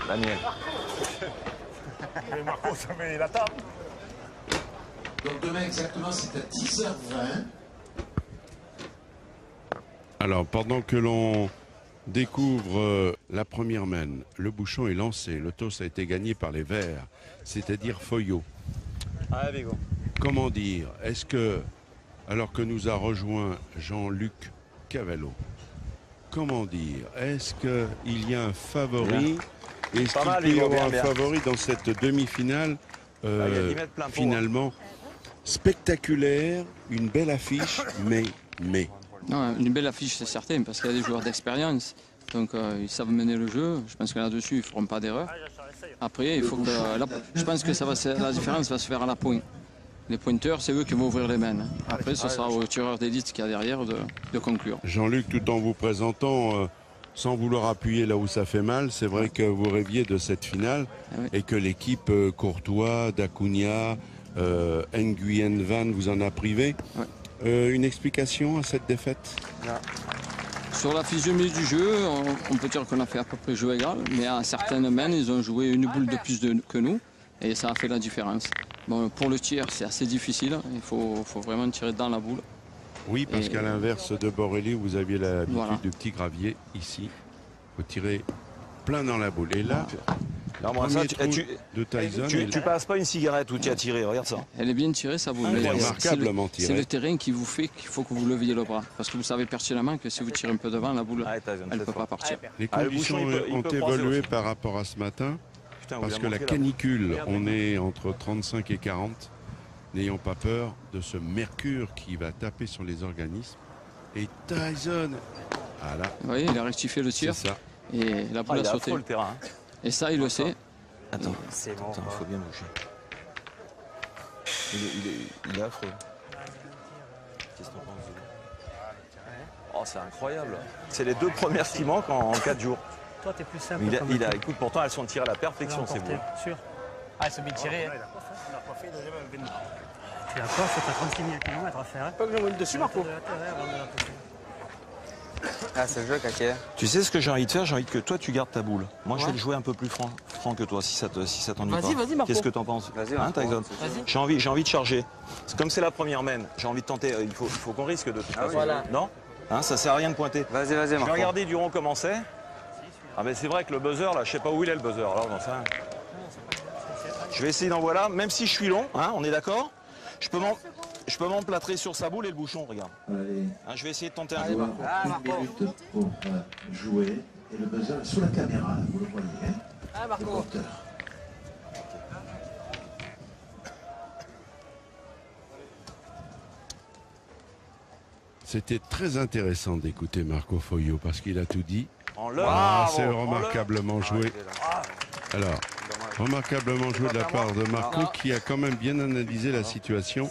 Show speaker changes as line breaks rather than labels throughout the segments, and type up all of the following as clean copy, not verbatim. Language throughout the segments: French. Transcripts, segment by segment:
Daniel.
Et Marco, ça met la table.
Donc demain exactement, c'est à 10h20.
Alors, pendant que l'on découvre la première mène, le bouchon est lancé. Le toss a été gagné par les Verts, c'est-à-dire Foyot.
Ah, Vigo.
Comment dire? Est-ce que, alors que nous a rejoint Jean-Luc Cavallo, comment dire? Est-ce qu'il y a un favori? Est-ce qu'il peut y avoir un favori dans cette demi-finale finalement spectaculaire, une belle affiche, mais...
Non, une belle affiche, c'est certain, parce qu'il y a des joueurs d'expérience. Donc ils savent mener le jeu. Je pense que là-dessus, ils ne feront pas d'erreur. Après, il faut que, je pense que la différence va se faire à la pointe. Les pointeurs, c'est eux qui vont ouvrir les mains. Après, ce sera au tireur d'élite qui a derrière de conclure.
Jean-Luc, tout en vous présentant, sans vouloir appuyer là où ça fait mal, c'est vrai que vous rêviez de cette finale et que l'équipe Courtois, Dacunia, Nguyen Van vous en a privé. Une explication à cette défaite?
Sur la physionomie du jeu, on peut dire qu'on a fait à peu près jeu égal, mais à certaines mains, ils ont joué une boule de plus que nous, et ça a fait la différence. Bon, pour le tir, c'est assez difficile, il faut vraiment tirer dans la boule.
Oui, parce qu'à l'inverse de Borelli, vous aviez l'habitude du petit gravier. Ici, il faut tirer plein dans la boule. Et là,
non, moi, ça,
de Tyson,
tu passes pas une cigarette où tu as tiré, regarde ça.
Elle est bien tirée, ça boule.
Elle est remarquablement tirée.
C'est le terrain qui vous fait qu'il faut que vous leviez le bras. Parce que vous savez pertinemment que si vous tirez un peu devant, la boule, elle ne peut pas partir.
Les conditions ont évolué par rapport à ce matin. Parce que la canicule, on est entre 35 et 40. N'ayons pas peur de ce mercure qui va taper sur les organismes. Et Tyson, voilà.
Vous voyez, il a rectifié le tir.
C'est ça.
Et la boule a sauté.
Le terrain.
Et ça, il le sait.
Attends, il faut bien bouger. Il est affreux. Qu'est-ce que t'en penses? Oh, c'est incroyable. C'est les deux premières qui manquent en 4 jours.
Toi, t'es plus simple.
Écoute, pourtant, elles sont tirées à la perfection, ces boules.
Sûr. Ah, elles sont bien tirées.
On n'a pas fait deuxième événement.
Tu as quoi? C'est à 36 000 km à faire.
Pas que j'en dessus, Marco. Ah, c'est le jeu, Kaké.
Tu sais ce que j'ai envie de faire? J'ai envie que toi, tu gardes ta boule. Moi, je vais le jouer un peu plus franc que toi, si ça t'ennuie pas.
Vas-y, Marco.
Qu'est-ce que t'en penses?
Vas-y,
hein, Tyson.
Vas-y.
J'ai envie de charger. Comme c'est la première mène, j'ai envie de tenter. Il faut qu'on risque de toute façon.
Voilà.
Non hein, ça sert à rien de pointer.
Vas-y, Marco.
Je vais regarder Duron comment c'est. Ah, mais c'est vrai que le buzzer, là, je sais pas où il est le buzzer. Alors, enfin, je vais essayer d'envoyer là, même si je suis long, hein, on est d'accord? Je peux m'emplâtrer sur sa boule et le bouchon, regarde.
Allez.
Hein, je vais essayer de tenter un
Allez,
coup.
Marco. 1 minute pour jouer. Et le buzzer est sous la caméra, vous le voyez. Hein,
ah, Marco.
le compteur.
C'était très intéressant d'écouter Marco Foyot parce qu'il a tout dit. C'est remarquablement joué. Alors, remarquablement joué de la part de Marco qui a quand même bien analysé la situation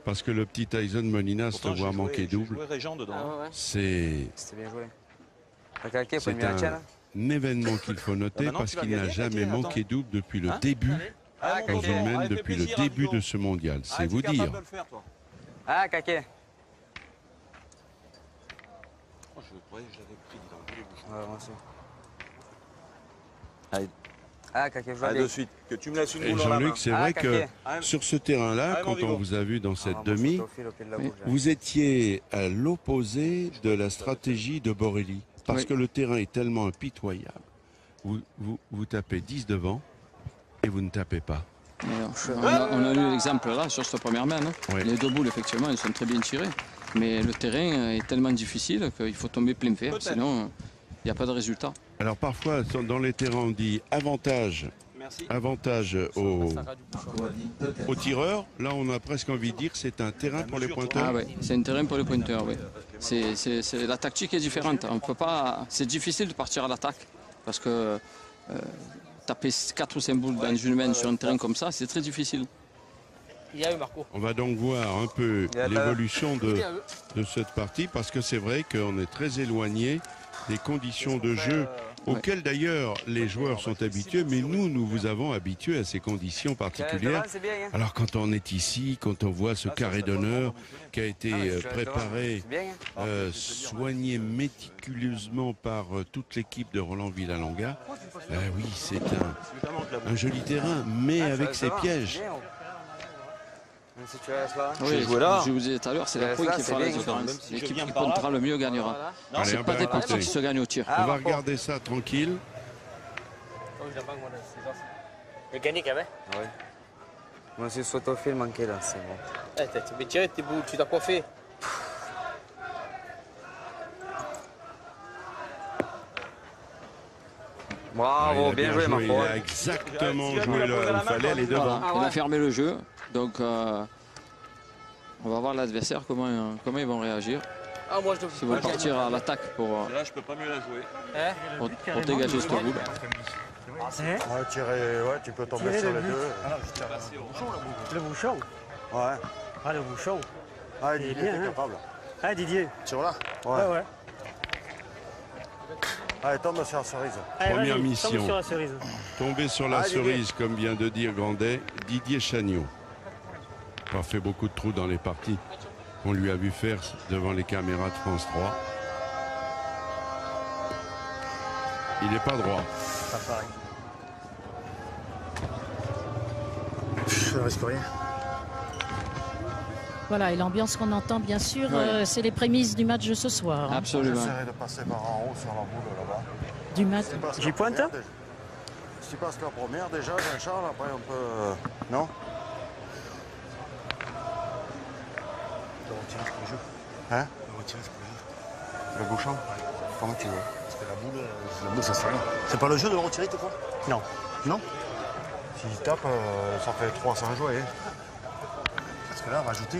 parce que le petit Tyson Molinas le voit manquer double. C'est un événement qu'il faut noter parce qu'il n'a jamais manqué double depuis le début dans une mène, depuis le début de ce mondial. C'est vous dire.
Ah, Kaké.
Je l'avais pris dans tous les bouchons.
Ouais, moi aussi.
Allez.
Ah, Kaké,
allez, de suite. Que tu me laisses une
Et
boule dans la main.
Jean-Luc, c'est vrai que sur ce terrain-là, quand on vous a vu dans cette demi, vous étiez à l'opposé de la stratégie de Borelli. Parce que le terrain est tellement impitoyable. Vous tapez 10 devant et vous ne tapez pas.
On a eu l'exemple là sur cette première main. Les deux boules, effectivement, elles sont très bien tirées. Mais le terrain est tellement difficile qu'il faut tomber plein fer, sinon il n'y a pas de résultat.
Alors parfois, dans les terrains, on dit avantage aux tireurs. Là, on a presque envie de dire que c'est un terrain pour les pointeurs.
Ah oui, c'est un terrain pour les pointeurs, oui. La tactique est différente. On peut pas. C'est difficile de partir à l'attaque parce que taper 4 ou 5 boules dans une main sur un terrain comme ça, c'est très difficile.
On va donc voir un peu l'évolution de cette partie parce que c'est vrai qu'on est très éloigné des conditions de jeu auxquelles d'ailleurs les joueurs sont habitués, mais nous vous avons habitués à ces conditions particulières.
C'est bien, hein.
Alors quand on est ici, quand on voit ce carré d'honneur qui a été préparé,
C'est bien, hein.
soigné méticuleusement par toute l'équipe de Roland Villalonga, oui, c'est un joli terrain, mais avec ses pièges.
Même si tu restes là.
Oui,
joué là.
Je vous disais tout à l'heure, c'est la
Ouais,
pointe
ça,
qui
c'est
fera la
bien,
différence.
si je
L'équipe
viens
qui
par là.
pointera le mieux gagnera.
Allez,
C'est
on
pas
va
des
écouter.
parties qui se gagnent au tir.
On va regarder ça tranquille.
Mécanique, hein?
Ah ouais. Moi, c'est Sotofil manqué là, c'est bon.
Tu veux tirer, tu t'as coiffé.
Bravo,
Il a
bien joué, ma
Il
foi.
a exactement joué là où il fallait, elle est devant.
Voilà, il a fermé le jeu. Donc, on va voir l'adversaire, comment ils vont réagir.
Ah, moi, je
S'ils vont partir à l'attaque pour
Là, je peux pas mieux la jouer.
pour dégager ce boule.
Hein?
Ouais, tirer, ouais, tu peux tomber
Tirer
sur
le
les
but.
deux.
Le bouchon.
Ouais.
Ah, le bouchon.
Ah,
Il est
Didier,
bien,
t'es
hein.
capable.
Ah, Didier.
Sur là.
Ouais, ouais.
Allez, tombe sur la cerise.
Allez,
Première
vas-y, tombe
mission.
sur la cerise.
Tombé sur la
Ah, Didier.
cerise, comme vient de dire Grandet, Didier Chagnot. Pas fait beaucoup de trous dans les parties qu'on lui a vu faire devant les caméras de France 3. Il n'est pas droit.
Pas pareil. Je ne risque rien.
Voilà, et l'ambiance qu'on entend, bien sûr,
Ouais.
c'est les prémices du match de ce soir.
Absolument.
J'essaierai de passer par en haut sur la boule là-bas.
Du match.
Si tu passes
J'y
la
pointe,
première,
hein
déjà. Si tu passes la première, déjà, Jean-Charles, après on peut. Non? Le retirer pour le jeu. Hein? Le retirer pour le jeu. Le bouchon? Comment tu veux? Parce que la boule, ça sert à rien. C'est pas le jeu de le retirer, tu crois?
Non.
Non? S'il tape, ça fait 300 jouets. Hein. Parce que là, rajouter.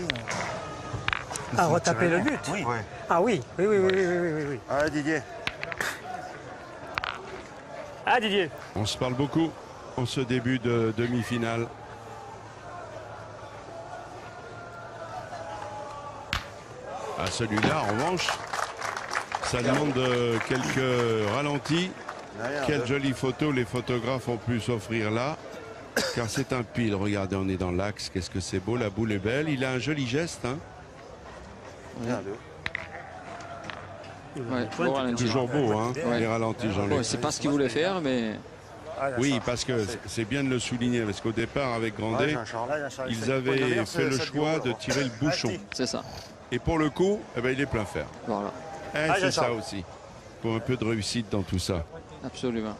Ah, retaper le but?
Oui.
Ah oui, oui.
Allez, Didier.
Ah, Didier.
On se parle beaucoup en ce début de demi-finale. À celui-là, en revanche, ça demande quelques ralentis. Quelle jolie photo les photographes ont pu s'offrir là. Car c'est un pile. Regardez, on est dans l'axe. Qu'est-ce que c'est beau. La boule est belle. Il a un joli geste. Hein.
Ouais, beau ralenti.
Toujours beau, hein,
Ouais.
les ralentis, Jean-Luc.
Ouais, c'est pas ce qu'il voulait faire, mais
Oui, parce que c'est bien de le souligner. Parce qu'au départ, avec Grandet, ils avaient fait le choix de tirer le bouchon.
c'est ça.
Et pour le coup, eh ben, il est plein fer.
Voilà,
C'est ça aussi. Pour un peu de réussite dans tout ça.
absolument.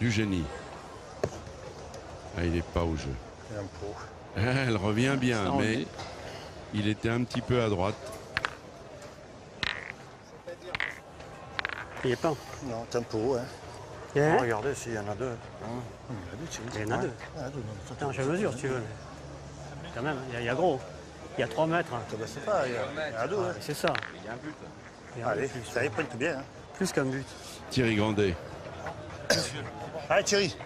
Du génie. Ah, il n'est pas au jeu. Elle revient bien,
Ça, on
mais
dit.
il était un petit peu à droite.
Il est pas.
Non, tempo, hein.
Hein?
Regardez s'il y en a deux.
Il y en a deux. Attends, je mesure si tu veux. Quand même, il y a gros. Il y a 3 mètres.
Je sais pas, il y en a deux. Hein.
C'est ça. Il y a un
Allez,
but.
ça y pointe bien. Hein.
Plus qu'un but.
Thierry Grandet.
Allez, Thierry.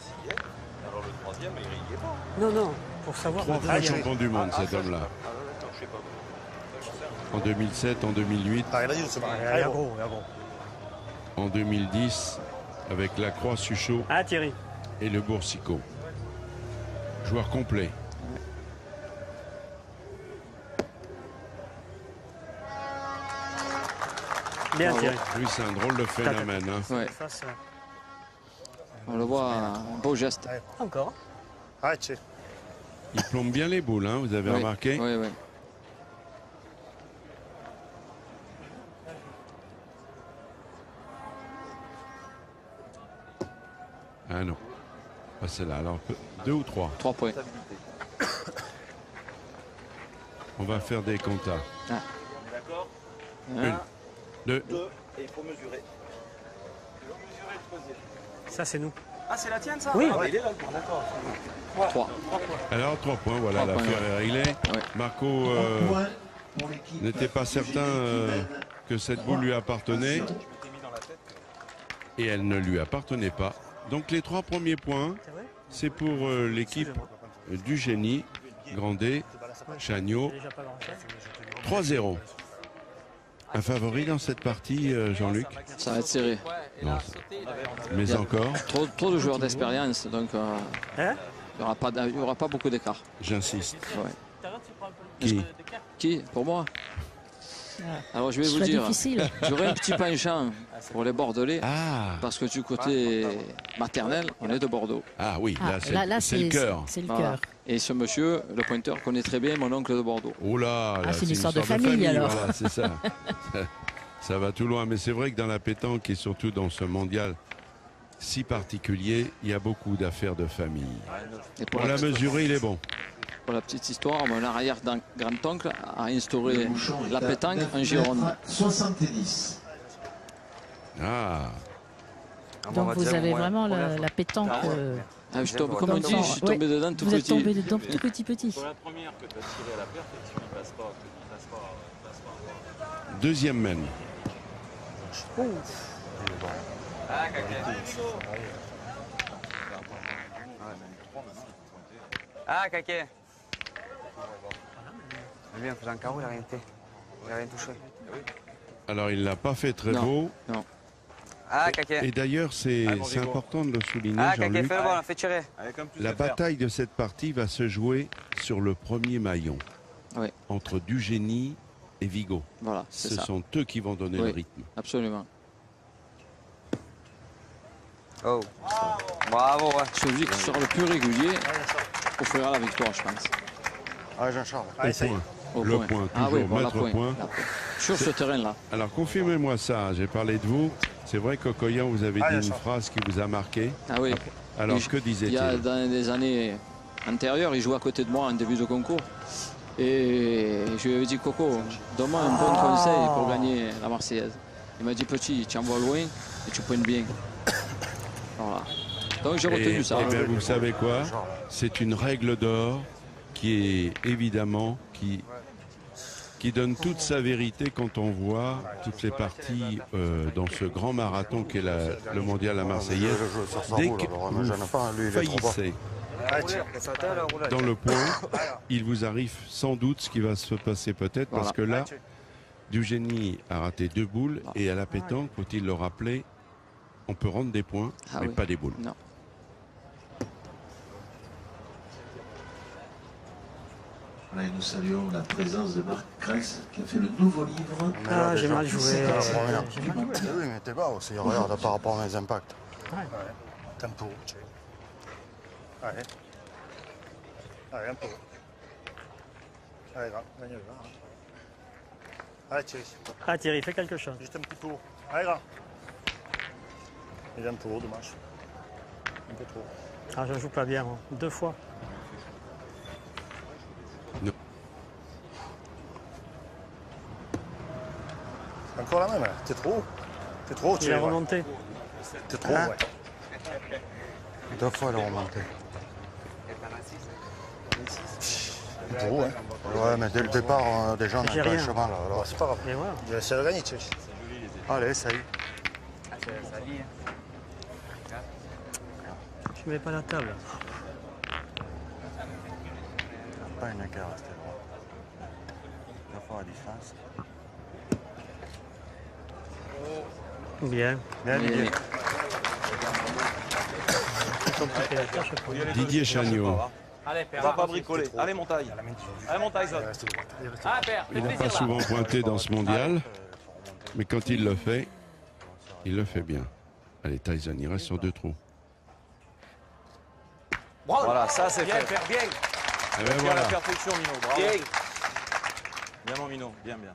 Non, pour savoir.
3 fois champion du monde, cet homme-là. En 2007, en 2008,
Ah, il a dit, c'est pas.
Il y a gros, il y a gros.
en 2010, avec la Croix-Suchot
Ah, Thierry.
et le Boursicot. Joueur complet.
Bien, Thierry.
Lui, c'est un drôle de phénomène. Hein.
Ouais.
Face,
On le voit, un beau geste.
encore.
Allez, Thierry.
Il plombe bien les boules, hein, vous avez
Oui,
remarqué.
oui, oui.
Ah non. Pas celle-là. Alors, 2 ou 3.
3 points.
On va faire des comptas.
Ah.
1, 2.
Et il faut mesurer.
Ça, c'est nous.
Ah, c'est la tienne, ça?
Oui.
Ah, il est là, le point, d'accord.
3.
Alors, 3 points, voilà,
3 points,
l'affaire est réglée.
Ouais.
Marco
Point pour l'équipe
n'était pas certain que cette boule lui appartenait. Et elle ne lui appartenait pas. Donc les 3 premiers points, c'est pour l'équipe du génie, Grandet Chagnot,
Déjà pas grand-chose.
3-0. Un favori dans cette partie, Jean-Luc?
Ça va être serré.
Non. Mais encore,
Trop de joueurs d'expérience, donc
Hein?
il n'y aura pas beaucoup d'écart.
j'insiste.
Ouais.
Qui?
Qui? Pour moi? Alors je vais vous
Choix
dire,
difficile.
j'aurais un petit penchant pour les Bordelais,
Ah,
parce que du côté maternel, on est de Bordeaux.
ah oui,
Ah,
là c'est le cœur.
C'est le
Voilà.
cœur.
Et ce monsieur, le pointeur, connaît très bien mon oncle de Bordeaux.
Oh là, là,
c'est une histoire de famille, alors.
Voilà, c'est ça. Ça va tout loin, mais c'est vrai que dans la pétanque et surtout dans ce mondial si particulier, il y a beaucoup d'affaires de famille.
Et
Pour la mesurer, il est bon.
Pour la petite histoire, mon arrière-grand-oncle a instauré
Le bouchon est
la
à
pétanque
9
en Gironde.
mètres 70.
Ah,
Donc vous avez vraiment la pétanque.
Ah, je tombe, comme on dit,
Dans-
je suis tombé
ouais.
dedans tout
Vous êtes
petit.
tombé dedans tout petit.
Sur la première que tu as tiré à la perte, tu ne passes pas.
deuxième mène.
Ah, Kaké. Bien, faisant un carreau, il n'a rien fait. Il n'a rien touché.
Alors, il l'a pas fait très
Non.
beau.
Non.
Ah, Kaké.
Et d'ailleurs, c'est
Ah, mon Vigo.
important de le souligner,
Ah, Kaké,
Jean-Luc.
fais le bon, on a fait tirer.
Avec un plus
La
de fer.
bataille de cette partie va se jouer sur le premier maillon.
Ouais.
Entre Dugénie et Vigo.
Voilà, c'est
Ce
ça.
sont eux qui vont donner
Oui.
le rythme.
Absolument.
Oh. Bravo, ouais.
Celui qui sera le plus régulier offrira la victoire, je pense.
Ah, Jean-Charles.
Au point.
Au
Le point,
Ah
toujours
oui, bon, la
mettre
point.
point.
La point. Sur ce terrain-là.
Alors, confirmez-moi ça. J'ai parlé de vous. C'est vrai qu'au Coyan, vous avez dit une phrase qui vous a marqué.
Ah oui.
Alors,
Et
que
Il y a
disait-il?
dans les années antérieures, il jouait à côté de moi en début de concours. Et je lui avais dit, Coco, donne-moi un bon conseil pour gagner la Marseillaise. Il m'a dit, petit, tu envoies loin et tu pointes bien. Voilà. Donc j'ai retenu ça.
Eh bien, vous savez quoi? C'est une règle d'or qui est évidemment qui donne toute sa vérité quand on voit toutes les parties dans ce grand marathon qu'est le mondial à Marseillaise. Dès que vous faillissez dans le point, il vous arrive sans doute ce qui va se passer peut-être, parce que là, Dugénie a raté 2 boules et à la pétanque, faut-il le rappeler, on peut rendre des points,
Ah
mais
oui.
pas des boules.
Non.
Voilà, et nous saluons la présence de Marc Kress qui a fait le nouveau livre.
Ah, j'ai mal joué.
C'est
J'ai
pas
mal
Oui,
joué.
mais t'es bas aussi, regarde, par rapport à mes impacts.
Ouais.
Tempo, tu sais. Allez. Allez, un peu. Allez, là, gagne là. Allez, Thierry.
Ah, Thierry, fais quelque chose.
Juste un petit tour. Allez, là. Et un tour, dommage. Un peu trop.
Ah, je joue pas bien, moi. 2 fois.
Encore la même, là. T'es trop haut. T'es trop haut,
Il
Thierry.
est remonté.
T'es trop haut, ouais. 2 fois, elle a remonté. Trop haut, hein. Ouais, mais dès le départ, déjà, on a
J'ai
pas le
rien.
chemin, là. Alors, c'est pas grave.
Et voilà.
Il va essayer de gagner, Thierry. Allez, ça y est.
Je mets pas la table.
Pas une écart, c'était droit. 2 fois la distance.
Bien.
Bien,
Et-
Didier.
C'est compliqué à faire, je sais pas.
Didier Chagnot,
On va pas bricoler. Allez, montagne. Allez, montagne, ça.
il n'a pas souvent pointé dans ce mondial, mais quand il le fait bien. Allez, Tyson, il reste sur 2 trous.
Voilà, ça c'est fait.
Et ben
Bien
voilà.
la perfection, Mino. Bravo. Bien, mon Mino. Bien, bien.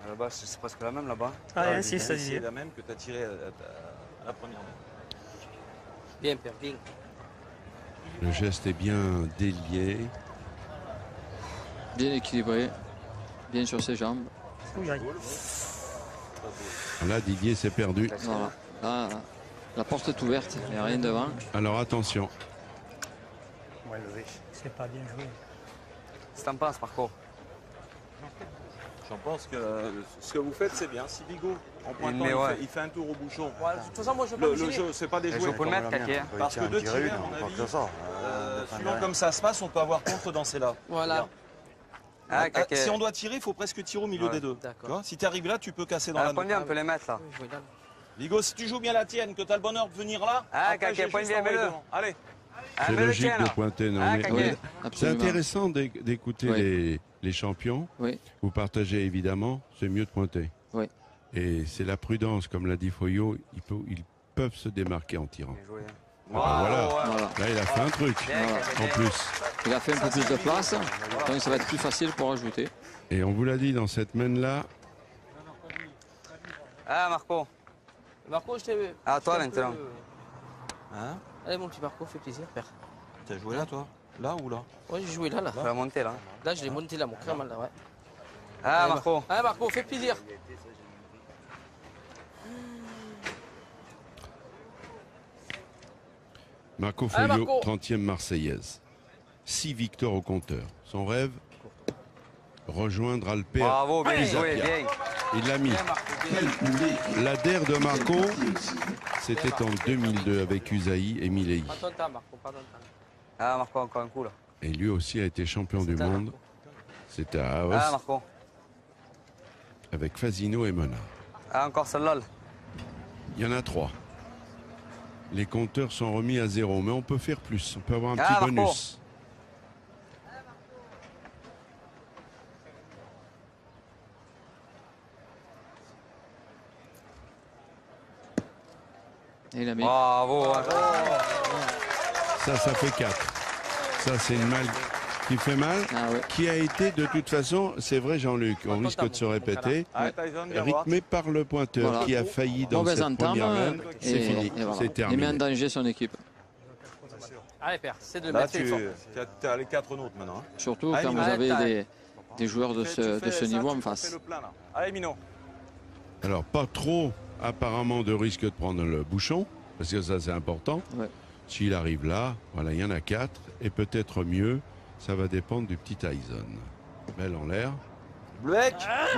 Là-bas, c'est presque la même là-bas.
Ah, et ainsi, ça
C'est
Didier.
la même que tu as tiré à la première.
Bien, père, bien.
Le geste est bien délié.
Bien équilibré. Bien sur ses jambes.
Oui, aïe.
Là, Didier s'est perdu.
Voilà. Là, la porte est ouverte. Il n'y a rien devant.
Alors attention.
Moins levé.
C'est pas bien joué.
Qu'est-ce que t'en penses, Marco?
J'en pense que ce que vous faites, c'est bien. Si Bigot, en pointant,
Mais ouais.
il fait un tour au bouchon.
De toute façon, moi, je
Le jeu, c'est pas des
Je
jouets.
peux le mettre, Kaké.
Parce que 2 tirés, à mon
pas
avis,
que ça.
suivant comme ça se passe, on peut avoir contre dans ces là.
Voilà.
Si on doit tirer, il faut presque tirer au milieu des deux. Tu vois, si tu arrives là, tu peux casser dans la note.
Combien on peut les mettre là?
Vigo, si tu joues bien la tienne, que tu as le bonheur de venir là, après, j'ai juste envoyé devant. Allez.
C'est logique de pointer. C'est intéressant d'écouter les champions.
Oui.
Vous partagez évidemment, c'est mieux de pointer.
Oui.
Et c'est la prudence, comme l'a dit Foyot, ils peuvent se démarquer en tirant. Voilà. Là, il a fait un truc, en plus.
Il a fait un peu plus de place, donc ça va être plus facile pour ajouter.
Et on vous l'a dit, dans cette main-là...
Ah, Marco.
Marco, je t'ai...
Ah, toi, maintenant.
Hein?
Allez, mon petit Marco, fais plaisir, père.
T'as joué là, toi? Là ou là?
Ouais, j'ai joué là.
Tu vas monter là.
Là, je l'ai monté là, mon crème, là, ouais.
Ah, Marco.
Ah, Marco, fais plaisir.
Marco Foyot, 30e Marseillaise. 6 victoires au compteur. Son rêve, rejoindre Alper.
Bravo, bien joué, bien.
Il l'a mis. La DER de Marco, c'était en 2002 avec Usaï et Milei.
Ah, Marco, encore un coup là.
Et lui aussi a été champion du monde. C'était à Aos.
Ah, Marco.
Avec Fasino et Mona.
Ah, encore celle-là.
Il y en a 3. Les compteurs sont remis à 0, mais on peut faire plus. On peut avoir un petit bonus.
Et il a mis.
Bravo.
Ça fait 4. Ça, c'est une malle qui fait mal, qui a été de toute façon, c'est vrai Jean-Luc, on risque de se répéter, rythmé par le pointeur qui a failli dans cette première main. C'est fini, c'est terminé.
Il met en danger son équipe.
Allez, père, c'est de le
Là,
mettre fort.
tu as les 4 nôtres maintenant.
Surtout quand vous avez des joueurs de ce niveau en face.
Allez, Mino.
Alors, pas trop, apparemment, de risque de prendre le bouchon, parce que ça, c'est important.
Ouais.
S'il arrive là, voilà, il y en a 4, et peut-être mieux, ça va dépendre du petit Tyson. Belle en l'air.
Blec.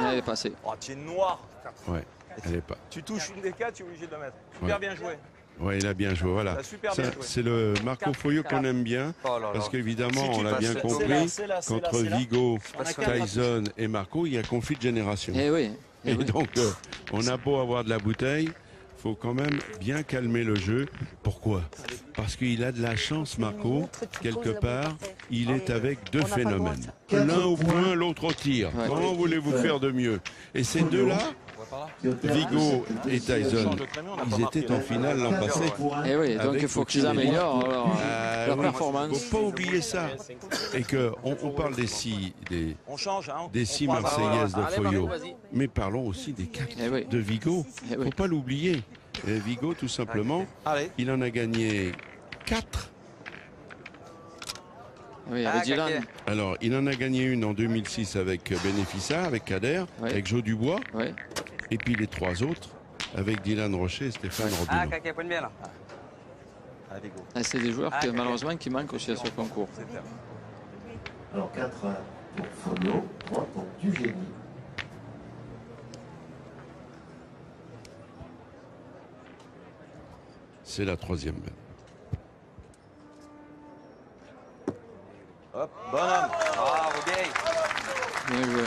Elle est passée.
Oh, tu es noir.
Ouais, elle est pas.
Tu touches une des 4, tu es obligé de la mettre. Super bien joué.
Oui, il a bien joué, voilà. C'est le Marco Foyot qu'on aime bien, parce qu'évidemment, on l'a bien compris, qu'entre Vigo, Tyson et Marco, il y a conflit de génération. Et donc, on a beau avoir de la bouteille, il faut quand même bien calmer le jeu. Pourquoi? Parce qu'il a de la chance, Marco, quelque part, il est avec 2 phénomènes. L'un au point, l'autre au tir. Comment voulez-vous faire de mieux? Et ces deux-là, Vigo et Tyson, ils étaient en finale l'an passé.
Et oui, donc il faut qu'ils améliorent leur performance.
Il ne faut pas oublier ça. Et qu'on parle des 6 Marseillaises de Foyot, mais parlons aussi des 4 de Vigo. Il ne faut pas l'oublier. Vigo, tout simplement, il en a gagné 4.
Oui, avec Dylan.
Alors, il en a gagné une en 2006 avec Bénéfica, avec Kader, avec Joe Dubois. Et puis les 3 autres avec Dylan Rocher et Stéphane Robineau.
Ah, point bien là.
C'est des joueurs malheureusement qui manquent aussi à ce concours.
Alors 4 pour Foyot, 3 pour Dugénie.
C'est la 3e main.
Hop, bonhomme.
Bravo, bien.
Bien joué.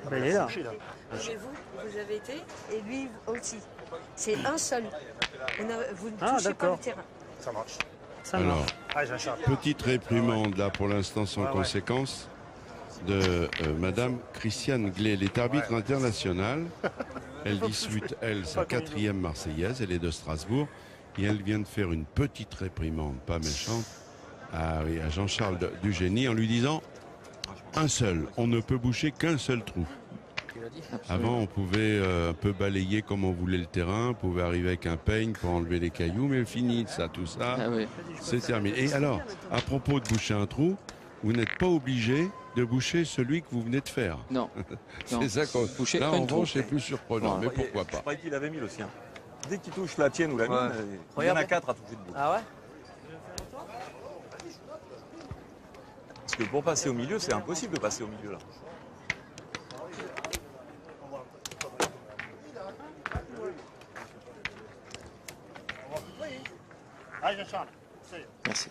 Ben, il est là.
Et vous avez été, et lui aussi. C'est un seul. Vous ne touchez pas le terrain.
Ça marche.
Alors, petite réprimande là pour l'instant sans conséquence de Madame Christiane Glé. Elle est arbitre internationale. Elle dispute, elle, sa 4e Marseillaise. Elle est de Strasbourg. Et elle vient de faire une petite réprimande, pas méchante, à Jean-Charles Dugénie en lui disant: un seul, on ne peut boucher qu'un seul trou. Avant, on pouvait un peu balayer comme on voulait le terrain, on pouvait arriver avec un peigne pour enlever les cailloux, mais fini, ça, tout ça, c'est terminé. Et alors, à propos de boucher un trou, vous n'êtes pas obligé de boucher celui que vous venez de faire.
Non.
C'est ça qu'on
boucher.
Là, en revanche, c'est plus surprenant.
Voilà.
Mais pourquoi pas?
Je croyais qu'il avait mis le sien. Dès qu'il touche la tienne ou la mienne, il y en a 4 à toucher de boule.
Ah ouais?
Parce que pour passer au milieu, c'est impossible de passer au milieu là.
Merci.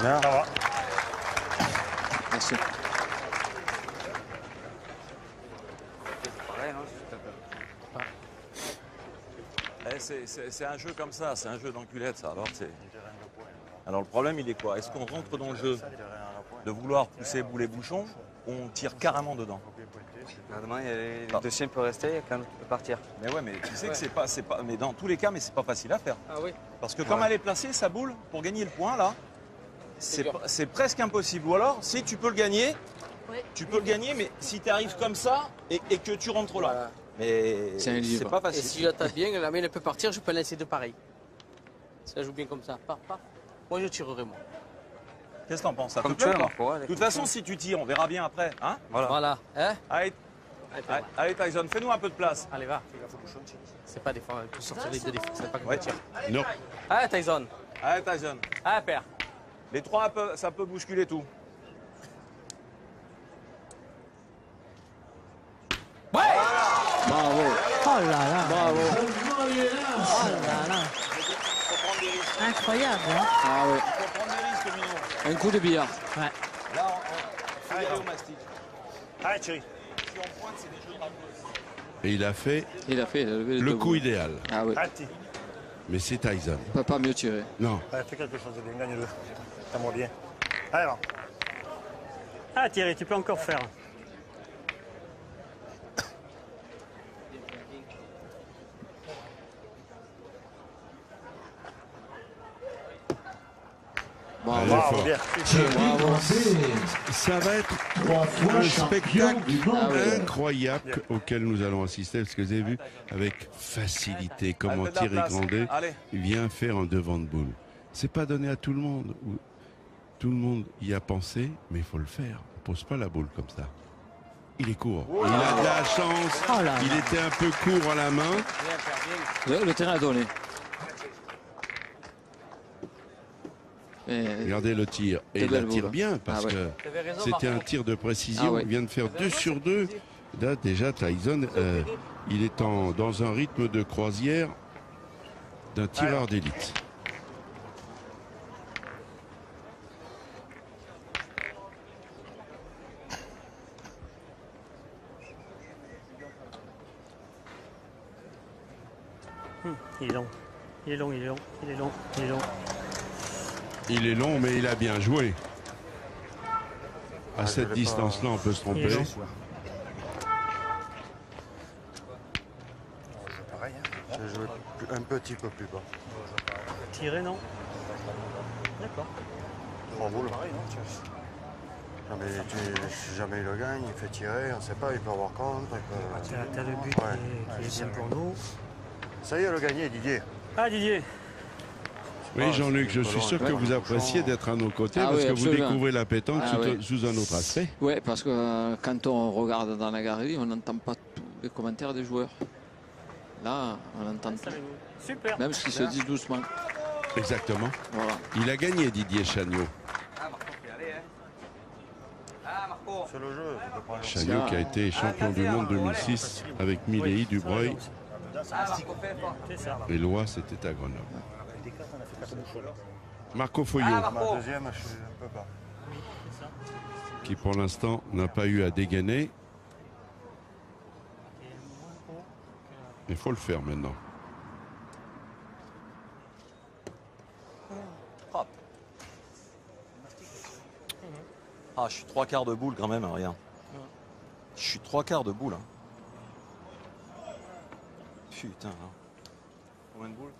Bien. Ça va.
Merci.
C'est un jeu comme ça, c'est un jeu d'enculette ça. Alors le problème il est quoi? Est-ce qu'on rentre dans le jeu de vouloir pousser boulet bouchon ou on tire carrément dedans?
Demain, le deuxième peut rester et qu'un autre peut partir.
Mais ouais, mais tu sais que c'est pas, mais dans tous les cas, mais c'est pas facile à faire.
Ah oui.
Parce que comme elle est placée, sa boule, pour gagner le point là, c'est presque impossible. Ou alors, si tu peux le gagner, tu peux le gagner, mais si tu arrives comme ça et que tu rentres là.
Voilà.
Mais c'est pas facile.
Et si je la tape bien, la mienne peut partir, je peux lancer deux pareils. Si elle joue bien comme ça, paf. Moi je tirerai moi.
Qu'est-ce que t'en penses? Ça te
Comme
plaît
tu
ou
veux,
pas?
Marco,
De toute façon, si tu tires, on verra bien après. Hein?
Voilà. Hein?
Allez, Tyson, fais-nous un peu de place.
Allez, va. C'est pas défendre, il faut sortir les deux défenses. C'est pas comme
Ouais,
tire.
Non.
Allez, Tyson.
Allez, Tyson.
Allez, père.
Les trois, ça peut bousculer tout.
Ouais!
Bravo.
Oh là là.
Bravo.
Oh là là. Incroyable. Hein.
Ah oui.
Faut prendre des risques, Mino.
Un coup de billard.
Ouais.
Là, on faut y aller au mastic.
Allez, Thierry.
Si on pointe, c'est des jeux de raccourcis.
Et il a fait
Il a levé
le
deux
coup
boules.
idéal.
Ah oui.
Arrête.
Mais c'est Tyson.
On peut pas mieux tirer.
Non.
Allez, fais quelque chose de bien, gagne-le. T'as-moi bien. Allez, va. Ah, Thierry, tu peux encore faire.
Allez,
Bravo,
fort.
bien.
Bravo.
Ça va être un spectacle incroyable auquel nous allons assister, parce que vous avez vu avec facilité comment
Allez, faites de
Thierry
la place.
Grandet
Allez.
vient faire un devant de boule. C'est pas donné à tout le monde. Tout le monde y a pensé, mais il faut le faire. On pose pas la boule comme ça. Il est court. Il a de la chance.
Oh là là.
Il était un peu court à la main.
Le terrain a donné. Et
Regardez le tir. Et
de
il la
belles
tire
boules.
bien parce
Ah ouais.
que
T'avais raison,
c'était un
Marco.
tir de précision.
Ah ouais.
Il vient de faire 2 sur 2. Là, déjà, Tyson, il est dans un rythme de croisière d'un tireur d'élite.
Il est long. Il est long, il est long, il est long, il est long.
Il est long, mais il a bien joué. À cette
je l'ai
distance-là, on peut se
Il est
tromper.
long.
Pareil, hein. J'ai joué un petit peu plus bas.
Tirer, non? D'accord.
3 boules. Si jamais il le gagne, il fait tirer, on ne sait pas, il peut avoir contre.
T'as le but qui est bien pour nous.
Ça y est, le gagné, Didier.
Ah, Didier.
Oui, Jean-Luc, je suis sûr que vous appréciez d'être à nos côtés
Ah
parce
oui,
que vous
absolument.
découvrez la pétanque
Ah oui.
sous un autre aspect.
Oui, parce que quand on regarde dans la galerie, on n'entend pas tous les commentaires des joueurs. Là, on entend tout.
Super.
Même ce qui se dit doucement.
Exactement.
Voilà.
Il a gagné, Didier Chagnot.
C'est le jeu. tu peux prendre-
Chagnot qui a été champion du monde 2006 avec Milei, Dubreuil
C'est ça.
et Lois, c'était à Grenoble. Marco Foyot,
Ma deuxième, je suis un peu bas.
qui pour l'instant n'a pas eu à dégainer. Il faut le faire maintenant.
Hop. Ah, je suis 3/4 de boule quand même, hein, rien. Je suis 3/4 de boule. Hein. Putain. Hein. Combien de boules?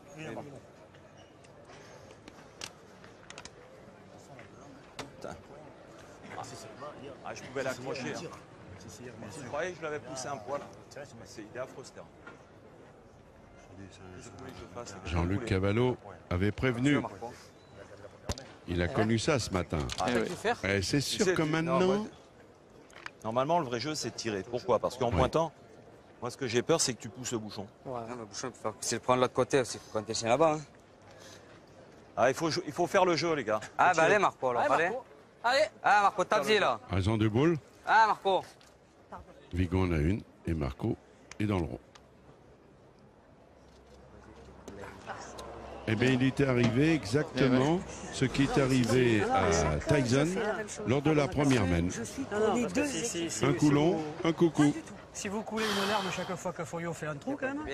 Putain. Ah, je pouvais l'accrocher. Hein. Je croyais que je l'avais poussé un poil. Il est affreux, ce terrain.
Jean-Luc Cavallo avait prévenu. Il a connu ça ce matin. C'est sûr que maintenant...
Normalement, le vrai jeu, c'est de tirer. Pourquoi? Parce qu'en pointant, moi, ce que j'ai peur, c'est que tu pousses le bouchon.
Ouais, le bouchon, c'est le prendre de l'autre côté aussi, quand tu es là-bas. Hein.
Ah, il faut faire le jeu, les gars.
Ah, bah allez, Marco, alors, allez. Allez. Ah, Marco, tape-y, là.
Raison de boule.
Ah, Marco.
Vigo en a une et Marco est dans le rond. Eh bien, il était arrivé exactement ce qui est arrivé à Tyson lors de la première mène. Un coup long, un coucou.
Si vous coulez une larme chaque fois que Foyo fait un trou, quand même.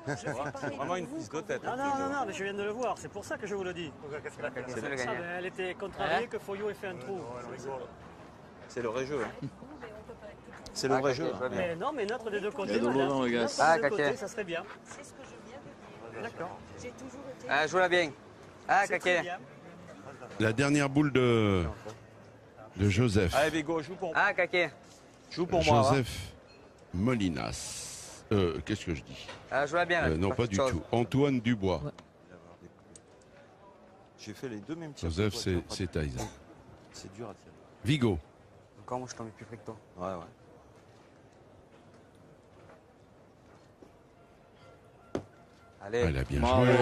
C'est vraiment une prise de tête.
Non, mais je viens de le voir, c'est pour ça que je vous le dis. Elle était contrariée que Foyo ait fait un trou.
C'est le vrai jeu. Hein. C'est le vrai jeu.
Mais non, mais notre des deux côtés,
ça
serait bien.
C'est ce que je viens de dire.
D'accord.
J'ai toujours été...
Ah, joue-la bien. Ah, Kaké.
La dernière boule de Joseph.
Allez, Vigo, joue pour moi.
Ah, Kaké.
Joue pour moi.
Joseph Molinas. Qu'est-ce que je dis?
Ah, joue-la bien. Là,
non, pas du tout. Antoine Dubois.
Ouais.
J'ai fait les deux mêmes tirs.
Joseph, c'est Tyson.
C'est dur à tirer.
Vigo.
Encore, moi, je t'en mets plus près que toi.
Ouais.
Allez.
Elle a bien
Bravo.
joué.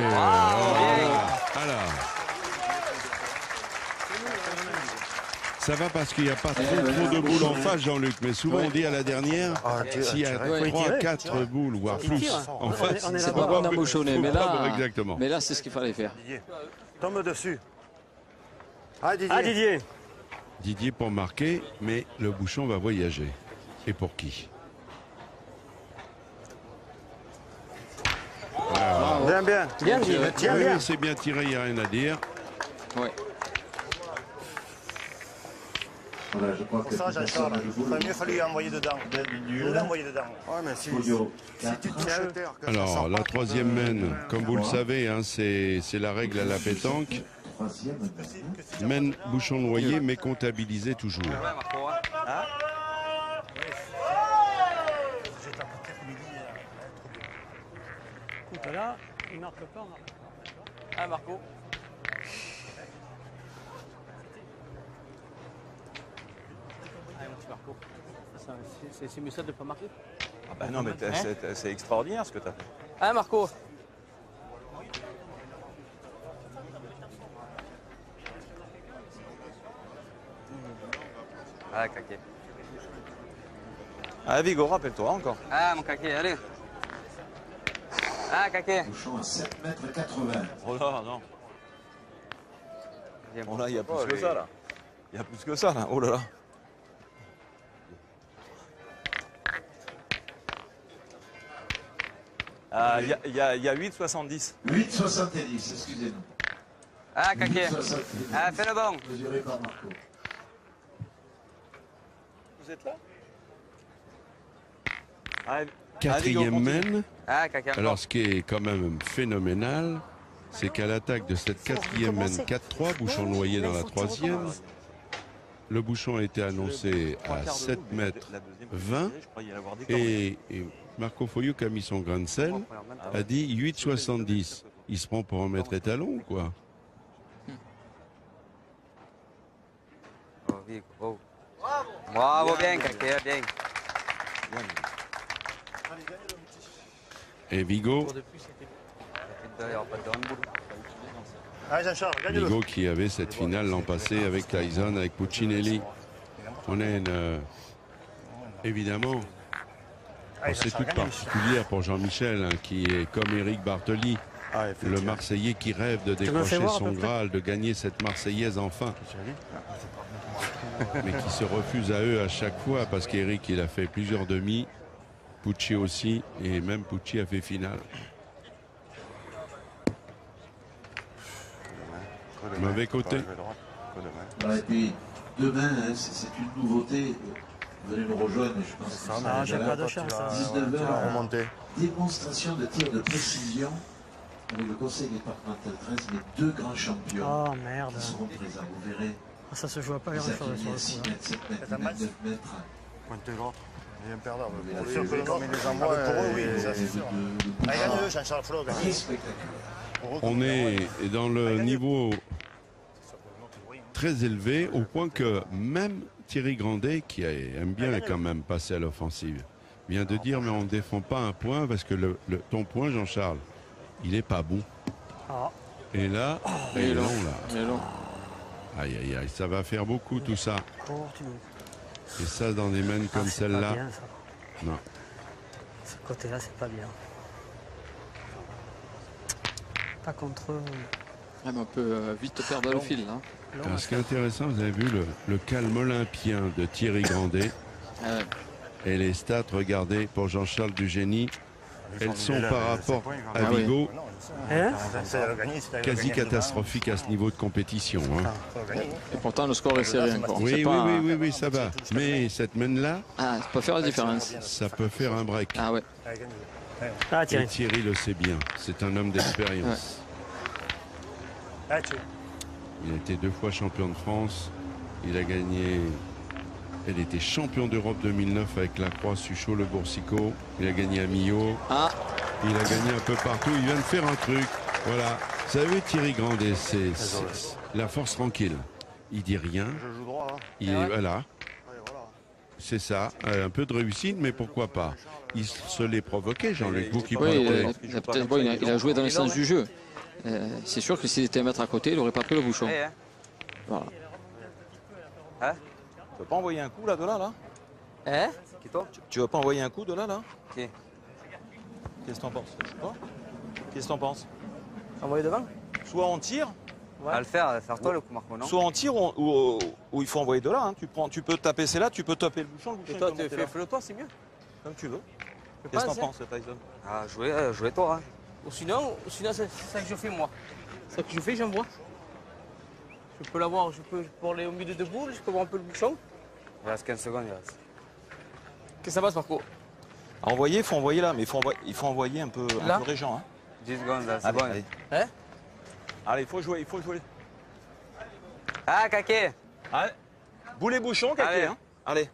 Voilà.
Ça va parce qu'il n'y a pas trop de boules en face, Jean-Luc. Mais souvent, on dit à la dernière, s'il y a 3, 4 boules, voire plus en face,
c'est pas bon d'embouchonner.
Exactement.
Mais là, c'est ce qu'il fallait faire.
Tombe dessus.
Ah, Didier.
Didier pour marquer, mais le bouchon va voyager. Et pour qui?
Bien.
Bien dit.
Oui, c'est bien tiré, il n'y a rien à dire.
Ouais.
Voilà, je crois
Pour
que
ça, Jean-Charles, il aurait mieux fallu envoyer dedans. Je voulais envoyer dedans. Ouais, mais si tu touches terre...
Alors, la troisième mène, comme vous le savez, hein, c'est la règle à la pétanque. Mène bouchon noyé, mais comptabilisé toujours.
Écoute, là, il marque pas, on marque pas.
Ah, Marco. Allez, mon petit Marco. C'est mieux ça de ne pas marquer.
Ah bah non, mais c'est extraordinaire ce que tu as fait.
Ah, Marco.
Ah, Kaké.
Ah, Vigo, rappelle-toi encore.
Ah, mon Kaké, allez. Ah, Kaké.
Bouchon à 7,80 m.
Oh là, non. Oh là, il y a plus que ça, là. Il y a plus que ça, là. Oh là là. Il y a 8,70.
8,70, excusez-nous.
Ah, Kaké.
8,70.
Ah, fais le bon.
Mesuré par Marco.
Vous êtes là? Ah,
Quatrième mène.
Ah, Kaké.
Alors, ce qui est quand même phénoménal, c'est qu'à l'attaque de cette quatrième mène 4-3, bouchon noyé dans la troisième, le bouchon a été annoncé à 7 mètres 20 et Marco Foyo, qui a mis son grain de sel, a dit 8,70. Il se prend pour un maître étalon, quoi.
Oh, Vigo. Oh. Bravo, bien, Kaké, bien.
Et Vigo,
Allez, Jean-Charles, gagne-le.
Vigo qui avait cette finale l'an passé avec Tyson, avec Puccinelli. On a une... évidemment, c'est toute particulière pour Jean-Michel, hein, qui est comme Éric Bartoli, le Marseillais qui rêve de décrocher son Graal, de gagner cette Marseillaise enfin. Mais qui se refuse à eux à chaque fois, parce qu'Éric, il a fait plusieurs demi, Pucci aussi, et même Pucci a fait finale. Mauvais côté.
Et puis, demain, hein, c'est une nouveauté. Venez nous rejoindre, je pense que ça
j'ai pas de chance.
19h, démonstration de tir de précision avec le conseil départemental 13, mais 2 grands champions
Oh merde.
qui seront présents. Vous verrez,
Ça se joue pas grand-chose sur le coup.
C'est un match. Pointe l'autre. Il est imperdable. C'est sûr que comme il les envoie, pour eux, oui, ça c'est sûr. Gagne-le, Jean-Charles Flo, gagne.
On est dans le niveau très élevé, au point que même Thierry Grandet, qui aime bien quand même passer à l'offensive, vient de dire mais on ne défend pas un point parce que ton point, Jean-Charles, il est pas bon. Et là, il est long là. Aïe aïe aïe, ça va faire beaucoup tout ça. Et ça dans des mains comme celle-là. Non.
Ce côté-là, c'est pas bien. Pas contre eux.
Ah, mais on peut vite perdre le fil là.
Alors, ce qui est intéressant, vous avez vu le calme olympien de Thierry Grandet. Et les stats, regardez, pour Jean-Charles Dugénie, elles sont par rapport à Vigo quasi catastrophiques à ce niveau de compétition.
Et pourtant, le score est serré encore.
Oui, ça va. Mais cette main-là,
ça peut faire la différence.
Ça peut faire un break.
Ah ouais.
Et Thierry le sait bien. C'est un homme d'expérience. Il a été 2 fois champion de France. Il a gagné... Il était champion d'Europe 2009 avec la Croix, Suchot, le Boursicot. Il a gagné à Millau. Il a gagné un peu partout. Il vient de faire un truc. Voilà. Vous savez, Thierry Grandet, c'est la force tranquille. Il dit rien. Il est voilà. C'est ça. Un peu de réussite, mais pourquoi pas. Il se l'est provoqué, Jean-Luc.
Il a joué dans le sens du jeu. C'est sûr que s'il était à mettre à côté, il n'aurait pas pris le bouchon. Voilà.
Tu veux pas envoyer un coup là, de là Tu veux pas envoyer un coup de là
Qu'est-ce
que t'en penses? Je sais pas. Qu'est-ce que t'en penses?
Envoyer devant?
Soit on tire.
À le faire toi le coup, Marco, non?
Soit on tire ou il faut envoyer de là. Tu peux taper celle-là, tu peux taper le bouchon.
Et toi, fais-le toi, c'est mieux.
Comme tu veux. Qu'est-ce que t'en penses, Tyson?
Jouer toi. Ou sinon c'est ça que je fais moi. C'est ça que je fais, j'envoie. Je peux l'avoir, pour aller au milieu de boules, je peux voir un peu le bouchon.
Il reste 15 secondes, il reste.
Qu'est-ce que ça passe, Marco?
Envoyer, il faut envoyer là, mais il faut envoyer un peu Régent.
10 secondes, là, c'est bon.
Allez, il faut jouer.
Ah, Kaké!
Allez. Boulet bouchon, Kaké. Allez.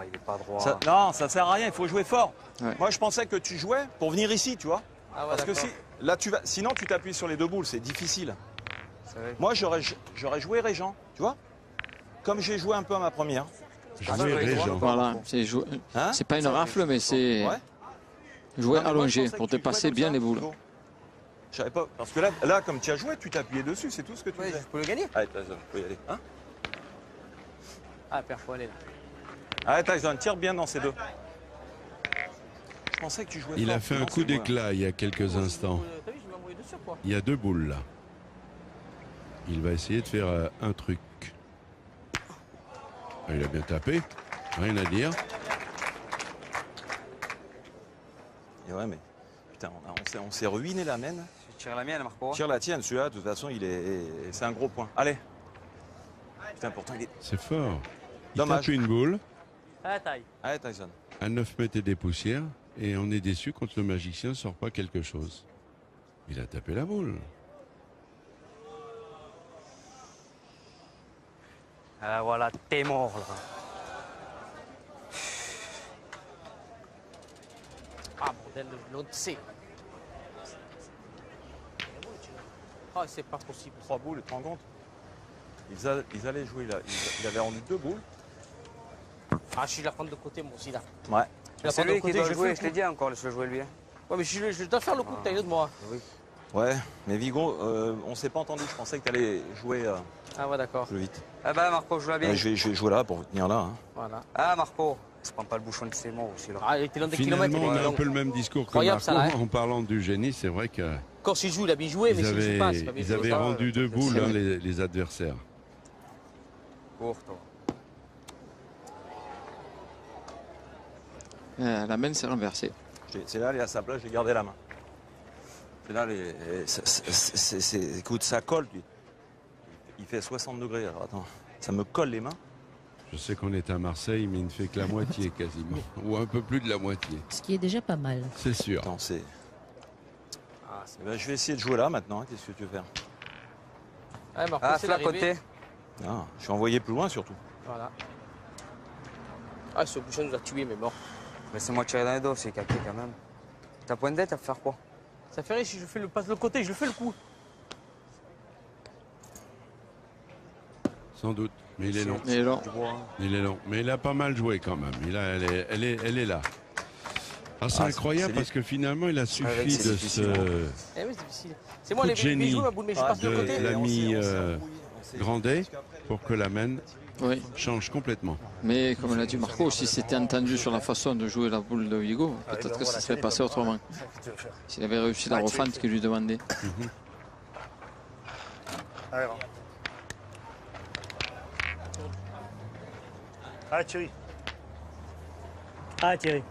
Il n'est pas droit.
Non, ça sert à rien, il faut jouer fort. Moi, je pensais que tu jouais pour venir ici, tu vois. Parce que sinon, tu t'appuies sur les 2 boules, c'est difficile. Moi, j'aurais joué Régent, tu vois. Comme j'ai joué un peu à ma première.
Voilà, c'est pas une rafle, mais c'est jouer allongé pour te passer bien les boules.
Je savais pas, parce que là, comme tu as joué, tu t'appuyais dessus, c'est tout ce que tu faisais.
Je peux le gagner.
Allez, Tyson, faut y aller.
Père, faut aller là.
Allez, Tyson, tire bien dans ces 2. Je pensais que tu jouais
Il
fort,
a fait un coup d'éclat il y a quelques instants. Il y a 2 boules là. Il va essayer de faire un truc. Il a bien tapé, rien à dire.
Et ouais, mais putain, on s'est ruiné la main.
Tu tires la mienne, Marco.
Tire la tienne, celui-là, de toute façon, c'est un gros point. Allez. Putain, pourtant,
C'est fort. Il
Dommage.
tape une boule.
Allez, Tyson.
À 9 mètres et des poussières. Et on est déçu quand le magicien ne sort pas quelque chose. Il a tapé la boule.
Ah, voilà, t'es mort là.
Bordel, l'autre c'est. C'est pas possible.
3 boules, tu te rends compte? Ils allaient jouer là. Ils avaient rendu 2 boules.
Je suis la prendre de côté, moi aussi là.
Ouais.
C'est lui qui doit jouer, je l'ai dit encore, laisse-le jouer lui.
Ouais, mais je dois faire le coup que t'as eu de moi.
Oui.
Ouais, mais Vigo, on s'est pas entendu. Je pensais que tu allais jouer
d'accord.
plus vite.
Ah bah Marco, joue la bien.
Je vais jouer là pour venir là.
Voilà.
Ah Marco, se prend pas le bouchon de ses mots aussi là.
Il était dans des
Finalement,
kilomètres.
on a un peu le même discours que Marco. En parlant du génie, c'est vrai que...
Quand s'il joue, il a bien joué, mais s'il joue pas, c'est pas bien joué.
Ils avaient rendu 2 boules, les adversaires.
Cours, toi.
La main s'est renversée.
C'est là, il est à sa place, j'ai gardé la main. C'est là, écoute, ça colle. Il fait 60 degrés. Alors, attends, ça me colle les mains.
Je sais qu'on est à Marseille, mais il ne fait que la moitié quasiment. Ou un peu plus de la moitié.
Ce qui est déjà pas mal.
C'est sûr.
Attends, ben, je vais essayer de jouer là maintenant. Qu'est-ce que tu veux faire?
Ouais, Marco,
Ah,
c'est
fais à
l'arrivée.
côté.
Ah, je suis envoyé plus loin surtout.
Voilà. Ah, ce bouchon nous a tués, mais bon.
Laissez-moi tirer dans les dos, c'est caqué quand même. T'as point de tête à faire quoi?
Ça fait rire si je fais le passe de l'autre côté, je le fais le coup.
Sans doute. Mais il est long.
Il est long.
Il est long. Mais il a pas mal joué quand même. Elle est là. Ah, c'est incroyable parce que finalement, il a suffi de ce
Eh oui, c'est difficile. C'est moi
coup
les
de génie
joues, ma boule, mais je passe de l'autre côté.
de l'ami Grandet pour que la main change complètement.
Mais comme l'a dit Marco, si c'était entendu sur la façon de jouer la boule de Vigo, peut-être que ça serait passé autrement. S'il avait réussi la refente qu'il lui demandait.
Ah, Thierry.
Ah, Thierry.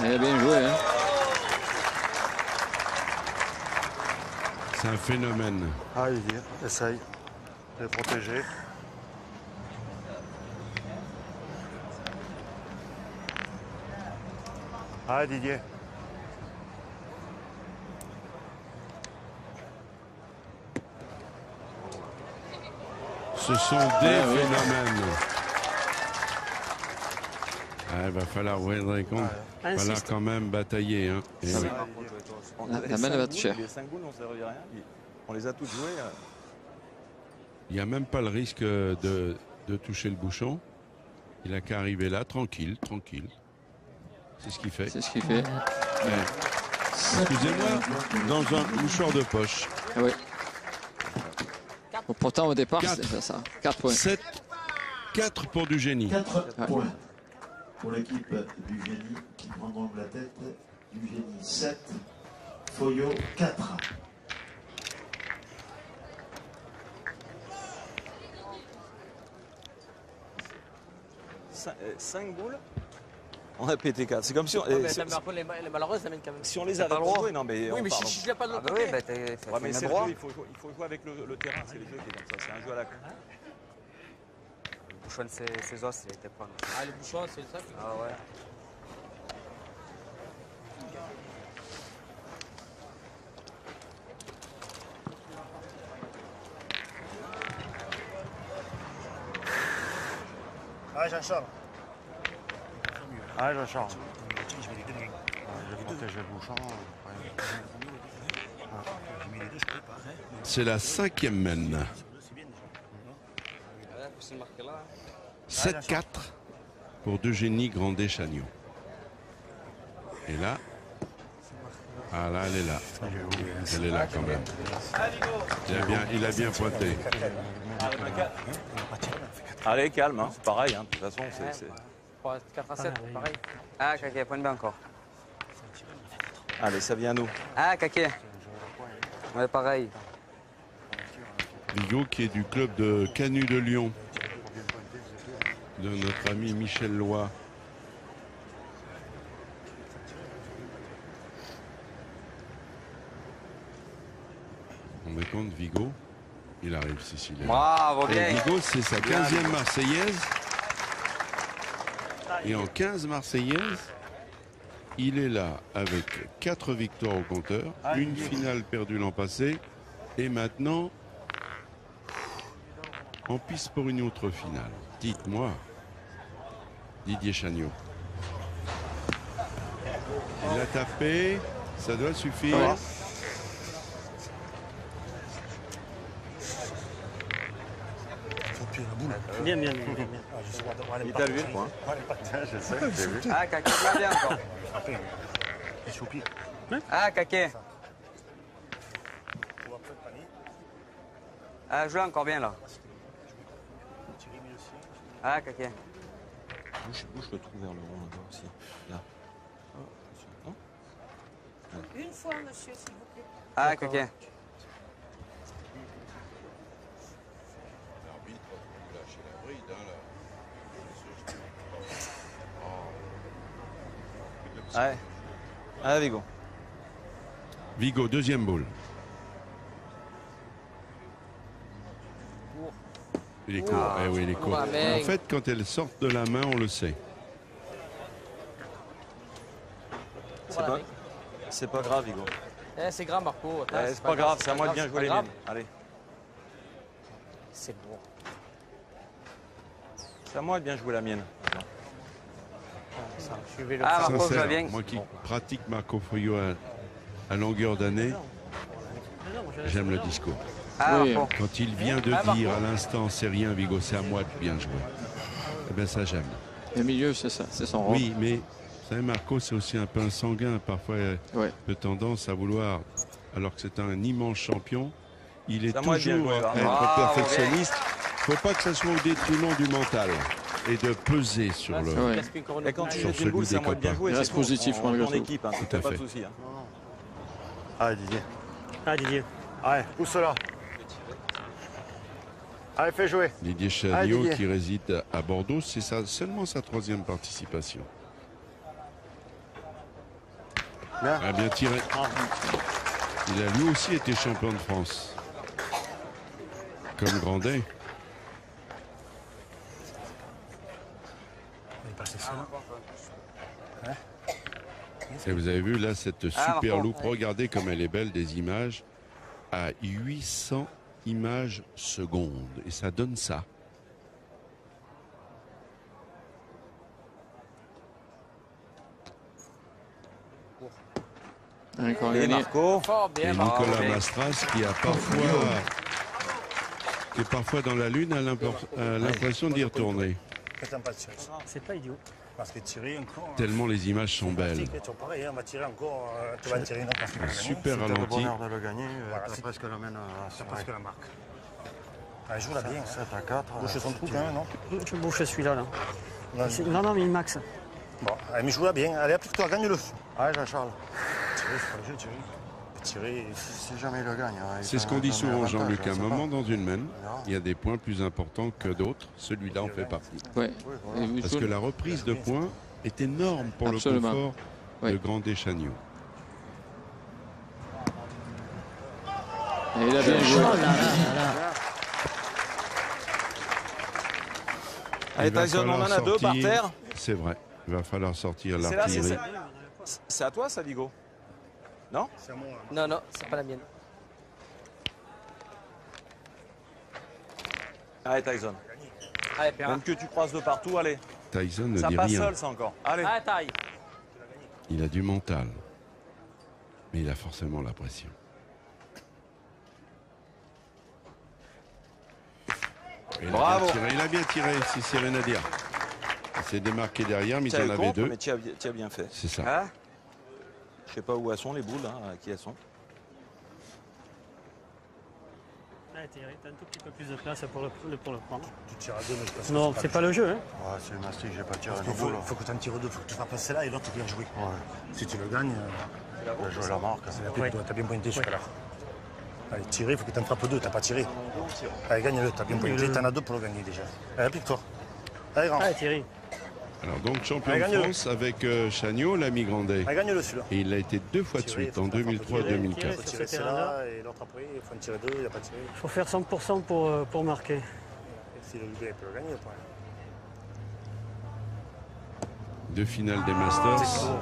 Il a bien joué, hein.
C'est un phénomène.
Ah, Didier, essaye de les protéger. Ah, Didier.
Ce sont des phénomènes. Ah, il va falloir vous rendre compte. Il va falloir quand même batailler. Hein. Et
La main va être chère.
Les 5 boules, on ne servait rien. On les a toutes jouées.
il n'y a même pas le risque de toucher le bouchon. Il n'a qu'à arriver là, tranquille, tranquille. C'est ce qu'il fait.
C'est ce qu'il fait.
Ouais. Excusez-moi, dans un mouchoir de poche.
Ah oui. Bon, pourtant, au départ, c'était ça. 4 points.
7, 4 pour du génie.
4 points pour l'équipe du génie qui prend donc la tête du génie. 7, Foyo 4.
Cinq boules. On a pété 4. C'est comme si on.
Elle est malheureuse, la mène quand même.
Si on les avait pas joués, non mais.
Oui, mais si je l'ai pas de l'autre côté.
Oui, bah t'es
Ouais, mais c'est le jeu, il faut jouer avec le terrain, c'est le jeu qui est comme ça, c'est un jeu à la con.
Le bouchon de ses os, il était pas.
Ah, le bouchon, c'est ça.
Ah ouais.
Ah, Jean-Charles. Ah, Jean-Charles. Je vais protéger le bouchon.
C'est la 5e mène. 7-4 pour Eugénie Grandet-Chagnon. Et là, ah là, elle est là. Elle est là quand même. Il a bien pointé.
Allez, calme, hein. C'est pareil, hein. De toute façon, c'est...
4 à 7, pareil.
Ah, Kaké, point bien encore.
Allez, ça vient à nous.
Ah, Kaké. Ouais, pareil.
Vigo qui est du club de Canu de Lyon, de notre ami Michel Loy. On met compte Vigo, il arrive Cécile.
Bravo, bien.
Vigo, c'est sa 15e Marseillaise. Et en 15 Marseillaises, il est là avec 4 victoires au compteur, une finale perdue l'an passé, et maintenant, en piste pour une autre finale. Dites-moi, Didier Chagnon. Il a tapé, ça doit suffire.
Ouais.
Bien.
Il t'a levé le point.
Je sais, j'ai vu.
Ah, Kaké, bien encore. Ah, Kaké. Ah, joue encore bien là. Ah, Kaké.
Bouge le trou vers le rond là-bas aussi. Là.
Une fois, monsieur, s'il vous plaît.
Ah, Kaké.
Ouais. Allez, Vigo.
Vigo, deuxième boule. Il est court. Eh oui, il est court. En fait, quand elles sortent de la main, on le sait.
C'est pas grave, Vigo.
C'est grave, Marco.
C'est pas grave, c'est à moi de bien jouer les miennes. Allez.
C'est bon.
C'est à moi de bien jouer la mienne.
Sincère, moi qui pratique Marco Foglio à longueur d'année, j'aime le discours.
Oui.
Quand il vient de dire à l'instant, c'est rien, Vigo, c'est à moi de bien jouer. Eh bien, ça, j'aime.
Le milieu, c'est ça, c'est son rôle.
Oui, mais vous savez, Marco, c'est aussi un peu un sanguin. Parfois, de tendance à vouloir, alors que c'est un immense champion, il est toujours à être perfectionniste. Il ne faut pas que ça soit au détriment du mental et de peser sur le.
Et quand tu jettes une boule, c'est à moi de bien jouer.
Il reste positif malgré tout.
En équipe, hein,
tout à
pas
fait.
de souci. Hein.
Allez, Didier.
Ah, Didier.
Allez, pousse là. Allez, fais jouer.
Didier Chagnot, qui réside à Bordeaux, c'est seulement sa 3e participation.
Bien.
Ah, bien tiré. Il a lui aussi été champion de France. Comme Grandet. Et vous avez vu là cette super loupe. Regardez comme elle est belle, des images à 800 images secondes. Et ça donne ça.
Et Marco.
Et Nicolas Mastras qui a parfois dans la lune a l'impression d'y retourner.
C'est pas idiot.
Parce que tirer encore.
Tellement les images sont belles.
Pareil, on va tirer encore. Tu vas tirer une autre parce que
super ralenti.
le bonheur de le gagner. C'est presque la mène à presque la marque. Elle joue là bien. 7 à 4. Boucher son trou quand même, non?
Je bouche celui-là. Là. Non, mais il max.
Bon, mais joue là bien. Allez, applique-toi, gagne-le. Allez, Jean-Charles. Tirer, c'est pas le jeu, tirer. Tirer, si jamais il le gagne.
C'est ce qu'on dit souvent, Jean-Luc. À un moment dans une main, il y a des points plus importants que d'autres. Celui-là en fait partie.
Ouais.
Parce que la reprise de points est énorme pour le confort de Grandet Chagnot.
Et il a bien joué.
Allez, Tyson, on en a 2 par terre.
C'est vrai. Il va falloir sortir l'artillerie.
C'est à toi, ça, Vigo? Non?
C'est à moi.
Non, c'est pas la mienne.
Allez, Tyson.
Allez, Perrin.
Même que tu croises de partout, allez.
Tyson ne
Ça
dit
passe
rien.
seul, ça encore. Allez.
Allez, taille.
Il a du mental. Mais il a forcément la pression.
Bravo.
Il a bien tiré, c'est rien à dire. Il s'est démarqué derrière, mais il en avait 2.
Mais tu as bien fait.
C'est ça.
Hein? Je sais pas où elles sont les boules, hein, à qui elles sont.
Allez, Thierry, t'as un tout petit peu plus de place pour le prendre.
Tu tires à 2, mais je pense que
Non, c'est pas le jeu. Hein.
Ouais, c'est le mastic, j'ai pas tiré à nouveau. Il faut que tu en tires 2, il faut que tu fasses passer là et l'autre vient jouer. Ouais. Si tu le gagnes, tu vas jouer la marque. Tu as bien pointé jusqu'à là. Allez, tirer, il faut que tu en frappes 2, tu n'as pas tiré. Allez, gagne-le, tu as bien pointé, tu en as 2 pour le gagner déjà. Allez, applique-toi. Allez, grand.
Allez, Thierry.
Alors donc champion de France avec Chagnot, l'ami Grandet.
Allez, gagne-le celui-là.
Et il l'a été 2 fois de suite, en 2003 et 2004.
Il faut tirer celle-là et l'autre après, il faut en tirer 2, il n'a pas tiré.
Il faut faire 100% pour marquer.
Si le UB peut le gagner, point.
2 finales des Masters.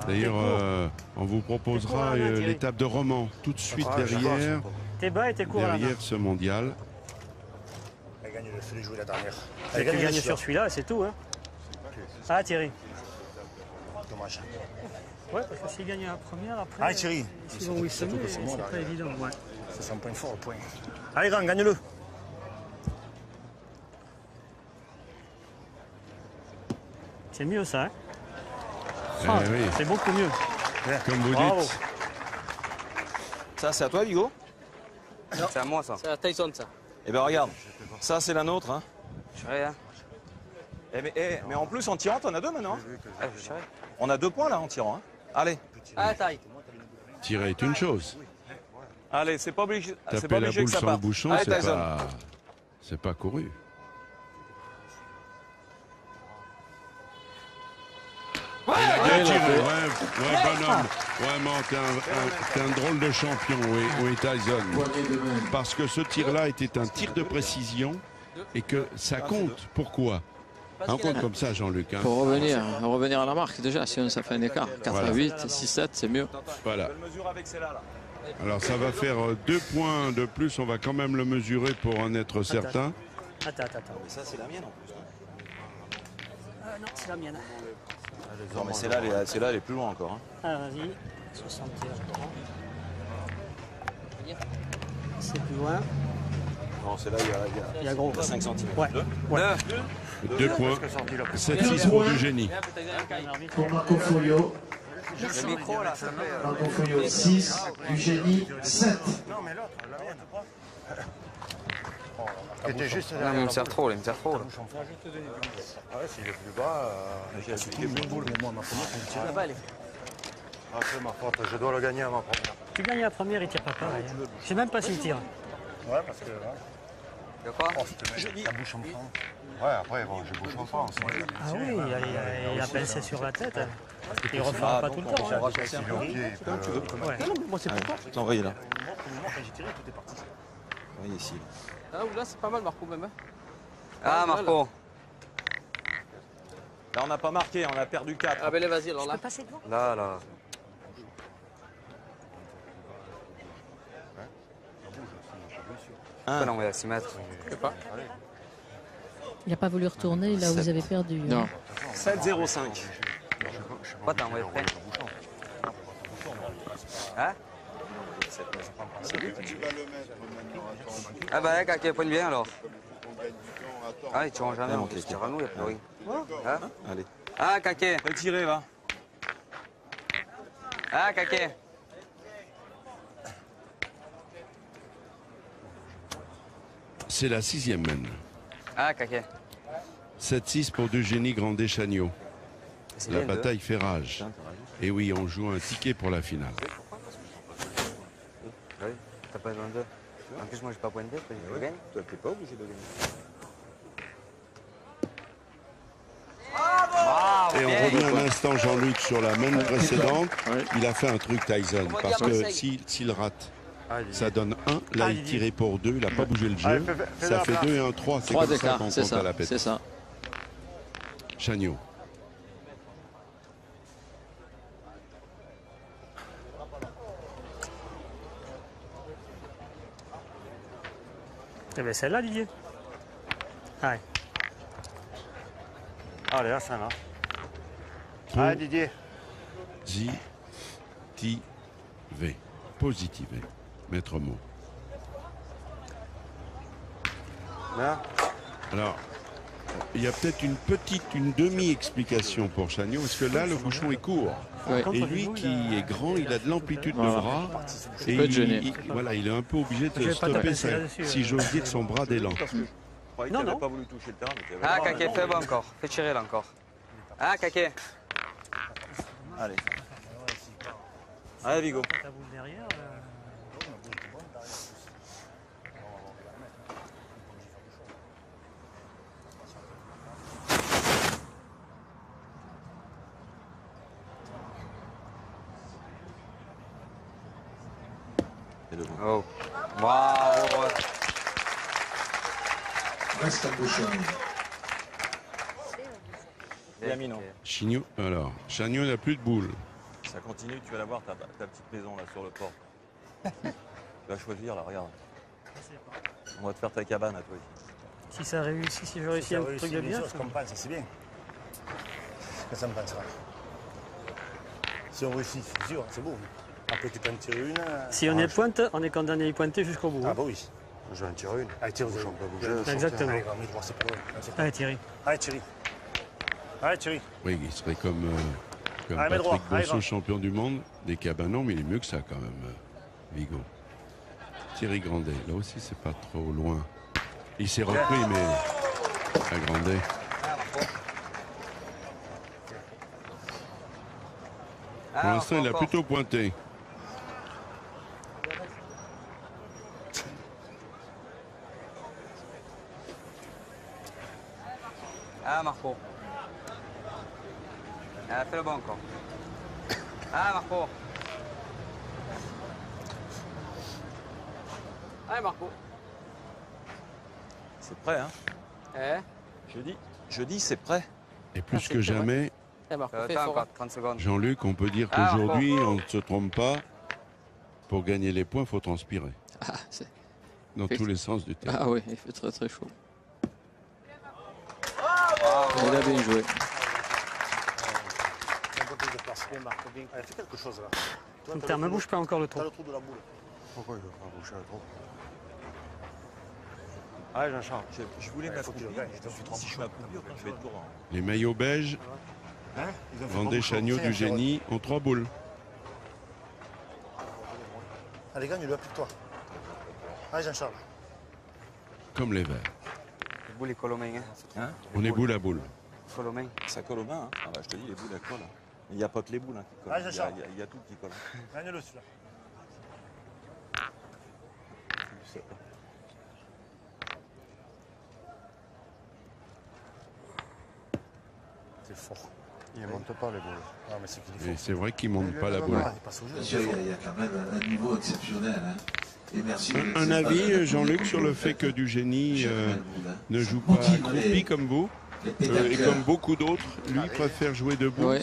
D'ailleurs, on vous proposera l'étape de Romans tout de suite derrière.
T'es bas et t'es court à la main.
Derrière ce mondial.
Elle gagne le celui joué la dernière.
Elle gagne sur celui-là et c'est tout. Hein. Ah, Thierry.
Dommage.
Ouais, parce que s'il gagne la première, après.
Allez, Thierry.
S'ils vont c'est pas évident. Ouais.
C'est un point fort, le point. Allez, grand, gagne-le.
C'est mieux ça. Hein.
Oui.
C'est beaucoup mieux.
Comme vous dites.
Ça, c'est à toi, Vigo?
C'est à moi, ça. C'est à Tyson, ça.
Eh bien, regarde. Ça, c'est la nôtre. Hein.
Je sais rien.
Mais en plus, en tirant, t'en as 2 maintenant. On a 2 points, là, en tirant. Hein. Allez.
Ah, taille.
Tirer est une chose.
Allez, c'est pas obligé,
Taper la boule
que ça
sans le
parte.
bouchon,
Allez,
c'est pas couru. Il a bien tiré, ouais, bonhomme. Vraiment, t'es un drôle de champion, oui, Tyson. Parce que ce tir-là était un tir de précision et que ça compte. Pourquoi? On compte comme ça, Jean-Luc. Hein.
Pour revenir à la marque, déjà, sinon ça fait un écart. 4 à 8, 6-7, c'est mieux.
Voilà. Alors, ça va faire 2 points de plus. On va quand même le mesurer pour en être certain.
Attends.
Mais ça, c'est la mienne en plus.
Non, c'est la mienne.
Non, mais celle-là, elle est plus loin encore. Hein.
Ah, vas-y. 61. C'est plus loin.
Non, celle-là, il y a
gros.
5 cm.
Ouais.
2 points. 7-6 pour Eugénie.
Pour Marco Foglio. Marco Foglio 6, Eugénie 7.
Non, mais l'autre, la mienne, quoi. C'était juste
là. Il me sert trop, il me sert trop. Là.
Ah ouais, s'il est plus bas, j'ai appliqué une boule, mais moi, ma première, je tire.
Là-bas, elle est.
Ah, c'est ma faute, je dois le gagner à ma première.
Tu gagnes la première, il tire pas pareil. Je sais même pas s'il tire.
Ouais, parce que.
De quoi?
Oh, ta bouche en France. Ouais, après, bon, je bouche en France.
Ah oui, il appelle ça sur la tête. Il ne refera pas tout le temps.
On va raccourcir un peu.
Ouais. Non, mais moi, c'est pour toi.
Attends, voyez là.
Moi, quand j'ai tiré, tout est parti.
Voyez ici.
Là, c'est pas mal, Marco, même. Hein.
Ah, Marco.
Là, on n'a pas marqué, on a perdu 4.
Ah, ben, vas-y, alors là.
Passer devant.
Là. Non, mais à 6 mètres.
Je sais pas.
Il n'a pas voulu retourner là où vous avez perdu.
Non.
7-0-5.
Quoi, t'as envoyé près? Hein? Ah bah, Kake, pointe bien alors. Ah, ils tireront jamais, on tire à nous, il n'y a plus rien. Hein?
Allez.
Ah, Kake.
Retirez, va.
Ah, Kake.
C'est la 6e mène.
Ah, Kake.
7-6 pour Eugénie Grandet-Chagnaud. La
bien,
bataille fait rage. Et oui, on joue un ticket pour la finale.
Oui, t'as pas besoin de. En plus, moi, j'ai pas pointé, je gagne.
Toi, t'es pas obligé de gagner.
Et on revient un instant, Jean-Luc, sur la main précédente. Il a fait un truc, Tyson, parce que s'il rate, ça donne 1. Là, il tirait pour 2. Il n'a pas bougé le jeu. Ça fait 2 et 1, 3. C'est comme ça qu'on compte à la pète.
C'est ça.
Chagnaud.
Eh bien, celle-là, Didier. Allez.
Allez, là, ça là. Allez, Didier.
Positiver. Positiver. Maître mot.
Là.
Alors, il y a peut-être une demi-explication pour Chagnaud, parce que là, le bouchon est court.
Ouais.
Et lui, qui est grand, il a de l'amplitude de bras. Et voilà, il est un peu obligé de stopper, si j'ose dire, son bras d'élan.
Non, non. Pas voulu toucher le terrain.
Ah, Kake, fais bon encore. Fais tirer là encore. Ah, Kake.
Allez. Allez, Vigo.
Ta boule derrière.
Oh. Bravo.
Reste à bouchon.
Chagnaud.
Alors, Chagnaud n'a plus de boule.
Ça continue, tu vas la voir, ta petite maison là sur le port. Tu vas choisir là, regarde. On va te faire ta cabane à toi ici.
Si ça réussit, si je réussis un truc de bien.
Comme ça, c'est bien. Que ça me passera. Si on réussit, c'est sûr, c'est beau. Après, tu peux en tirer une.
Si on est pointe, on est condamné à y pointer jusqu'au bout.
Ah bah oui. Je vais en tirer une. Allez, tire, vous bouger.
Exactement. Allez, Thierry.
Allez, Thierry. Allez, Thierry.
Oui, il serait comme
allez,
Patrick
allez,
Bosso, champion du monde des cabanons, mais il est mieux que ça quand même, Vigo. Thierry Grandet, là aussi, c'est pas trop loin. Il s'est repris, mais à Grandet. Pour l'instant, il a plutôt pointé.
Ah, Marco. Ah, fais le bon encore. Ah, Marco.
Allez, Marco.
C'est prêt, hein? Je dis c'est prêt.
Et plus que jamais,
Attends, 30 secondes.
Jean-Luc, on peut dire qu'aujourd'hui, on ne se trompe pas. Pour gagner les points, il faut transpirer. Dans tous les sens du terme.
Ah oui, il fait très très chaud. Il a bien joué.
Allez, fais quelque chose là.
Inter, ne bouge pas encore le trou.
T'as le trou de la boule. Pourquoi il ne veut pas bouger le trou? Allez, Jean-Charles.
Je voulais mettre
qu'il gagne.
Si je suis à couture, je vais être courant.
Les maillots beiges, Vendée Chagnaud du Génie ont 3 boules.
Allez, gagne-le, applique-toi. Allez, Jean-Charles.
Comme les verts.
Les boules et Colomé.
Hein?
On est boule à boule.
Colomé.
Ça colle aux mains. Hein? Ah bah, je te dis, les boules, elles collent. Hein. Il n'y a pas que les boules hein, qui collent.
Allez, Jean-Charles.
Il y a tout qui colle.
Gagne-le, celui-là. C'est fort. Il ne monte pas les boules. Non, mais c'est qu'il est fort.
C'est vrai qu'il ne monte pas la boule.
Monsieur, il y a quand même un niveau exceptionnel. Hein. Et merci.
Un avis, Jean-Luc, sur le fait que du Génie ne joue pas accroupi comme vous et comme beaucoup d'autres, lui préfère jouer debout.
Oui,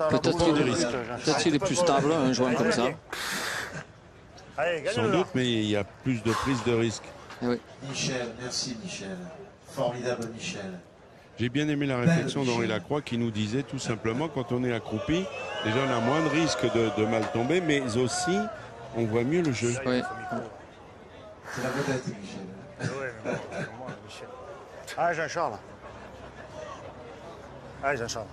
peut-être qu'il est plus stable, un joueur comme ça.
Sans doute, mais il y a plus de prise de risque.
Oui.
Michel, merci Michel. Formidable Michel.
J'ai bien aimé la réflexion d'Henri Lacroix qui nous disait tout simplement, quand on est accroupi, déjà on a moins de risque de mal tomber, mais aussi on voit mieux le jeu.
Oui.
C'est la vedette, Michel.
Oui, mais bon, Michel. Allez, Jean-Charles. Allez, Jean-Charles.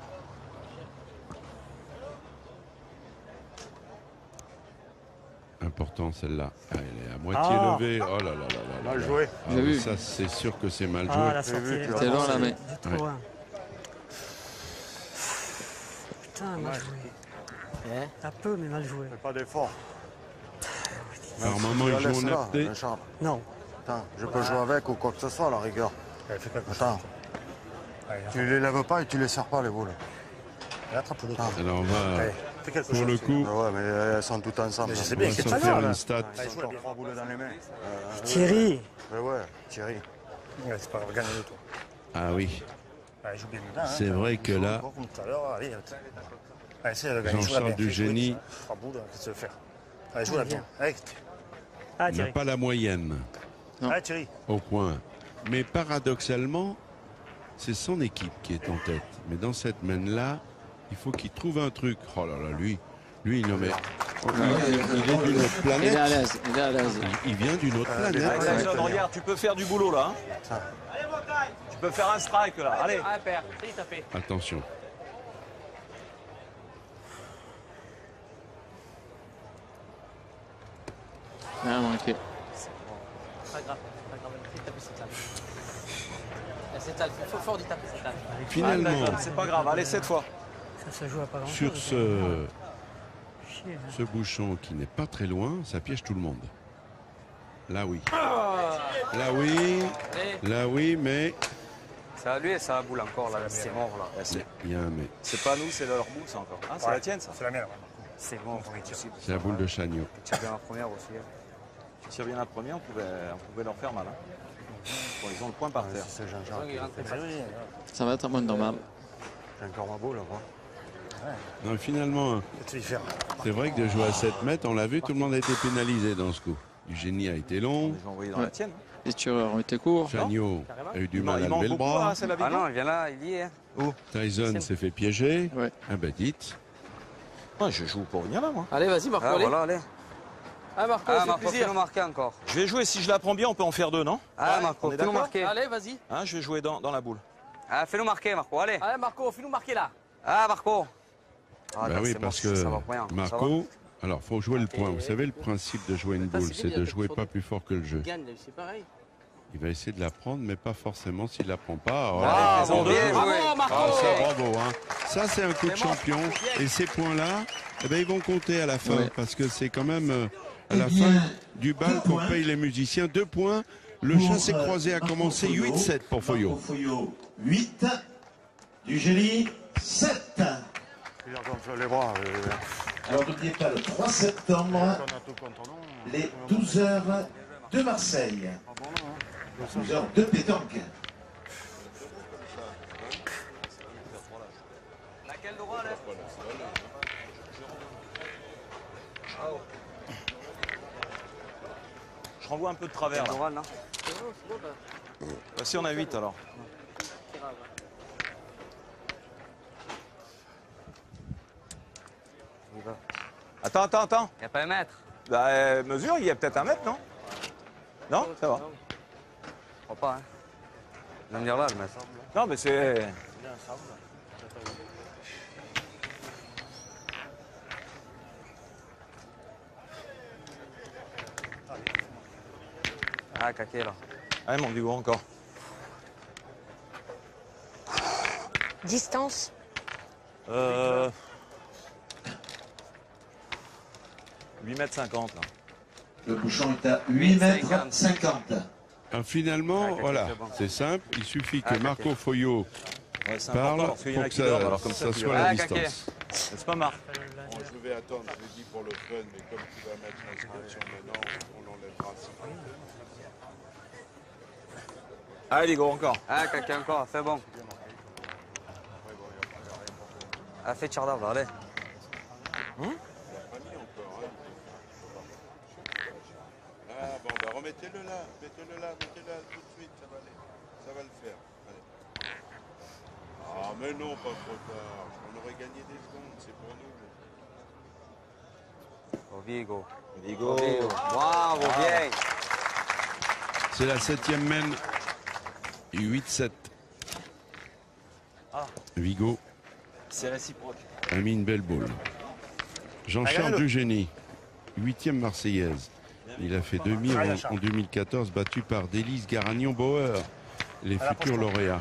Important celle-là. Elle est à moitié levée. Oh là là là là.
Mal joué.
Ah, ça, c'est sûr que c'est mal joué.
Ah, la sortie.
C'est long là, mais.
Du tout, hein. Putain, mal joué. Un peu, mais mal joué.
Fais pas d'effort.
Par moment, il joue en FT.
Non.
Attends, je peux jouer avec ou quoi que ce soit à la rigueur. Attends. Tu les lèves pas et tu les serres pas les boules. Attrape-le.
Alors on va, pour le coup,
ouais, mais elles sont toutes ensemble.
on va se faire une stat.
Trois boules dans les mains.
Thierry.
Ouais, Thierry. C'est pas grave, gagne-le toi.
Ah oui. C'est
hein,
vrai que là, Jean-Charles du Génie n'a pas la moyenne au point. Mais paradoxalement, c'est son équipe qui est en tête. Mais dans cette main-là, il faut qu'il trouve un truc. Oh là là, lui, non mais... Il est d'une autre planète.
Il est à l'aise, il est à l'aise.
Il vient d'une autre planète.
Regarde, tu peux faire du boulot là. Hein. Tu peux faire un strike là. Allez.
Ah, père, c'est tapé.
Attention.
Ah, manqué.
Pas grave, pas grave. C'est tapé cette table. C'est table, il faut fort d'y taper cette table.
Finalement,
c'est pas grave, allez, cette fois.
Ça se joue à pas grand-chose.
sur ce bouchon qui n'est pas très loin, ça piège tout le monde. Là oui. Là oui. Là oui, mais...
Ça a lui et ça a boule encore là, c'est mort là.
Il y a un mais.
C'est pas nous, c'est leur boule ça encore. Hein, c'est la tienne ça.
C'est la mienne.
C'est bon.
C'est la boule de Chagnaud.
Tu tires bien la première aussi.
Tu tires bien la première, on pouvait leur faire mal. Hein. Bon, ils ont le point par terre.
C'est Jean-Charles.
Ça va être un bon normal.
J'ai encore ma boule, moi.
Non, finalement, c'est vrai que de jouer à 7 mètres, on l'a vu, tout le monde a été pénalisé dans ce coup. Du Génie a été long.
Ils ont envoyé dans la tienne.
Les tireurs ont été courts.
Chagnaud a eu du mal à lever le bras.
Ah non, il vient là, il y est.
Où?
Tyson s'est fait piéger.
Ouais.
Ah ben dites.
Ouais, je joue pour venir là, moi.
Allez, vas-y, Marco, allez.
Voilà, allez.
Ah, Marco,
Ah,
c'est
Marco,
plaisir.
fais-nous marquer encore.
Je vais jouer, si je la prends bien, on peut en faire deux, non?
Ah, Marco, fais-nous marquer.
Allez, vas-y.
Hein, je vais jouer dans la boule.
Ah, fais-nous marquer, Marco, allez.
Allez, Marco, fais-nous marquer là.
Ah, Marco. Ah,
Bah oui,
c'est
parce
bon,
que
ça va pour rien.
Marco, alors faut jouer le point. Vous savez, le principe de jouer une boule, c'est de jouer pas plus fort que le jeu.
Gagne, c'est pareil.
Il va essayer de la prendre, mais pas forcément s'il la prend pas. Oh,
Ah,
allez,
bien
Bravo,
joué.
Marco.
ah, ça, bravo. Hein. Ça, c'est un coup de champion. Et ces points-là, eh ben, ils vont compter à la fin.
Ouais.
Parce que c'est quand même à la fin du bal qu'on paye les musiciens. 2 points. Le chassé croisé a commencé 8-7 pour Foyot.
8, du Génie 7.
Je lui gonfle les bras.
Alors n'oubliez pas le 3 septembre, les 12 heures de Marseille. 12 heures de pétanque.
Laquelle droit là?
Je renvoie un peu de travers là.
Droit, non?
Bah, si on a 8 alors. Attends.
Il n'y a pas un mètre.
Bah, mesure, il y a peut-être 1 mètre, non? Non, ça va.
Je crois pas, hein. Il va me dire là, le mètre.
Non, mais c'est...
Ah, caquet là.
Allez, mon Bigot, encore.
Distance?
8 mètres 50 là.
Le bouchon est à 8 mètres 50.
Finalement, voilà, c'est simple. Il suffit que Marco Foyot parle pour que ça soit la distance.
C'est pas Marc.
Bon, je vais attendre, je l'ai dit pour le fun, mais comme tu vas mettre l'inscription maintenant, on l'enlèvera.
Allez, Ligo, encore.
Ah, caquet encore, c'est bon. Ah, fais Tchardab, allez.
Ah bon, bah remettez-le là, mettez-le là tout de suite, ça va aller. Ça va le faire. Allez. Ah mais non, pas trop tard. On aurait gagné des secondes, c'est pour nous.
Oh, Vigo.
Vigo.
Bravo, bien.
C'est la 7e mène. 8-7. Vigo
C'est réciproque.
a mis une belle boule. Jean-Charles Dugénie, 8e Marseillaise. Il a fait demi en 2014, battu par Délice Garagnon-Bauer, les futurs lauréats.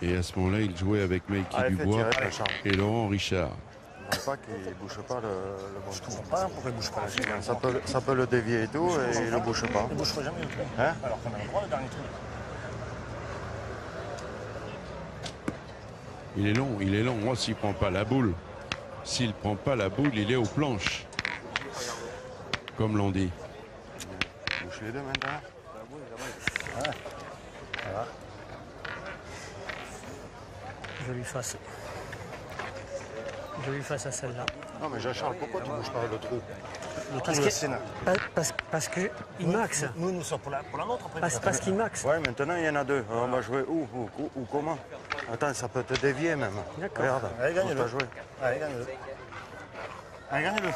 Et à ce moment-là, il jouait avec Mikey Dubois et Laurent Richard.
Je ne pas qu'il ne bouge pas le bon. Je ne comprends pas pourquoi il ne bouge pas. Ça peut le dévier et tout, et il ne bouge pas. Il ne bouge jamais le truc. Hein? Alors qu'on a le droit, le dernier truc.
Il est long. Moi, s'il ne prend pas la boule, il est aux planches. Comme l'on dit.
Bouge les deux maintenant. Ouais. Voilà.
Je lui fasse à celle-là.
Non mais Jean-Charles, pourquoi tu ne bouges pas le trou? Le trou
Parce
de
que-
Sénat.
Parce qu'il max.
Nous sommes pour la nôtre après.
Parce qu'il max.
Ouais, maintenant il y en a deux. On va jouer où comment? Attends, ça peut te dévier même.
D'accord.
Regarde. Allez, gagne-le. Allez, gagne-le. Allez, gagne-le.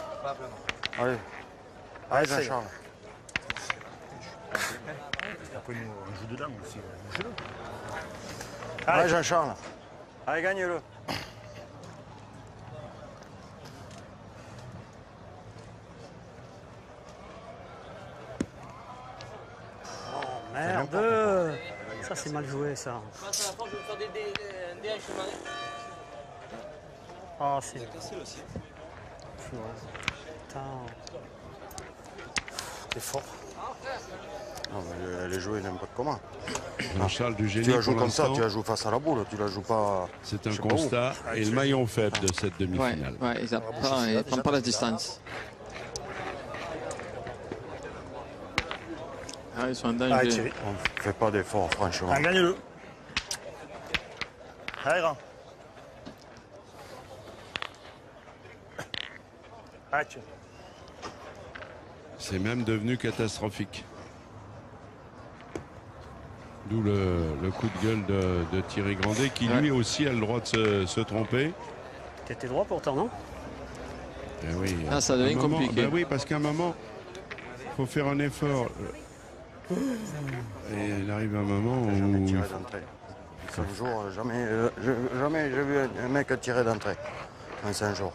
Allez. Allez, Jean-Charles. Après, nous, on joue dedans aussi. Bouge-le. Allez, Jean-Charles. Allez, gagne-le.
Merde. Ça, c'est mal joué, ça.
Je vais faire des DH chez Manet.
Ah, c'est... Putain.
T'es fort. Non, mais elle est jouée n'importe comment.
Jean-Charles Dugénie,
Tu la joues
pour
comme ça,
l'instant,
tu la joues face à la boule, tu la joues pas...
c'est un
je sais pas
constat
où.
et le maillon faible de cette demi-finale.
Ouais, il ne prend pas la distance. Ah, ils sont en danger.
Allez, Thierry. On ne fait pas d'effort, franchement. Allez, gagne-le. Allez, grand. Allez, Thierry.
C'est même devenu catastrophique. D'où le coup de gueule de Thierry Grandet, qui lui aussi a le droit de se tromper.
T'étais droit pourtant, non?
Eh oui,
Ah, ça devient compliqué.
Ben oui, parce qu'à un moment, il faut faire un effort. Et il arrive un moment où...
Tirer d'entrée. 5 jours, jamais j'ai vu un mec tirer d'entrée. En 5 jours.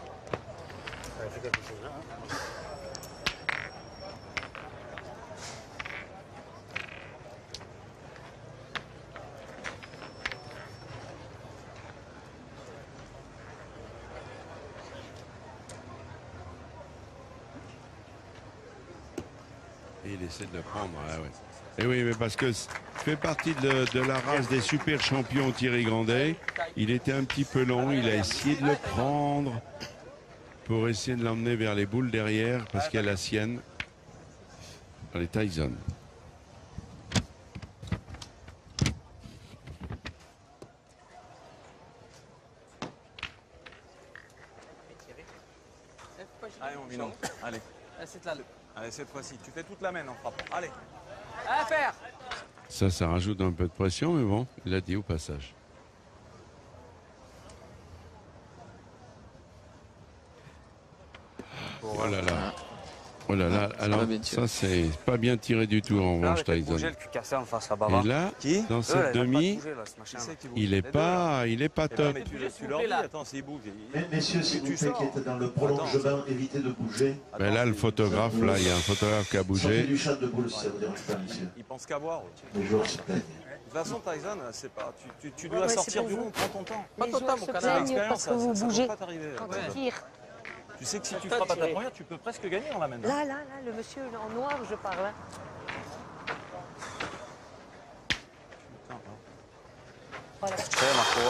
Et il essaie de le prendre, ah ouais. Et oui, mais parce que fait partie de la race des super champions Thierry Grandet. Il était un petit peu long, il a essayé de le prendre pour essayer de l'emmener vers les boules derrière parce qu'il y a la sienne. Allez, Tyson.
Allez, mon binôme. Allez. Allez, cette fois-ci. Tu fais toute la main en frappant. Allez.
À faire.
Ça rajoute un peu de pression, mais bon, il l'a dit au passage. Oh là là. Oh là là. Alors, ça, c'est pas bien tiré du tout en revanche, Tyson. Et là, dans cette demi, il est pas top.
Tu leur dis, attends, s'il bouge.
Messieurs, s'il vous plaît, qui êtes dans le prolongement, évitez de bouger.
Ben là, le photographe, là, il y a un photographe qui a bougé.
Du chat de boule, si ça vous dérange pas, monsieur.
Il pense qu'à voir.
Les joueurs se plaignent.
De toute façon, Tyson, c'est pas. Tu dois sortir du rond, prends ton temps.
Les joueurs se plaignent parce que vous bougez quand ils tirent.
Tu sais que si tu frappes à ta première, tu peux presque gagner en la main.
Là, le monsieur en noir, je parle. Hein.
Voilà. Marco.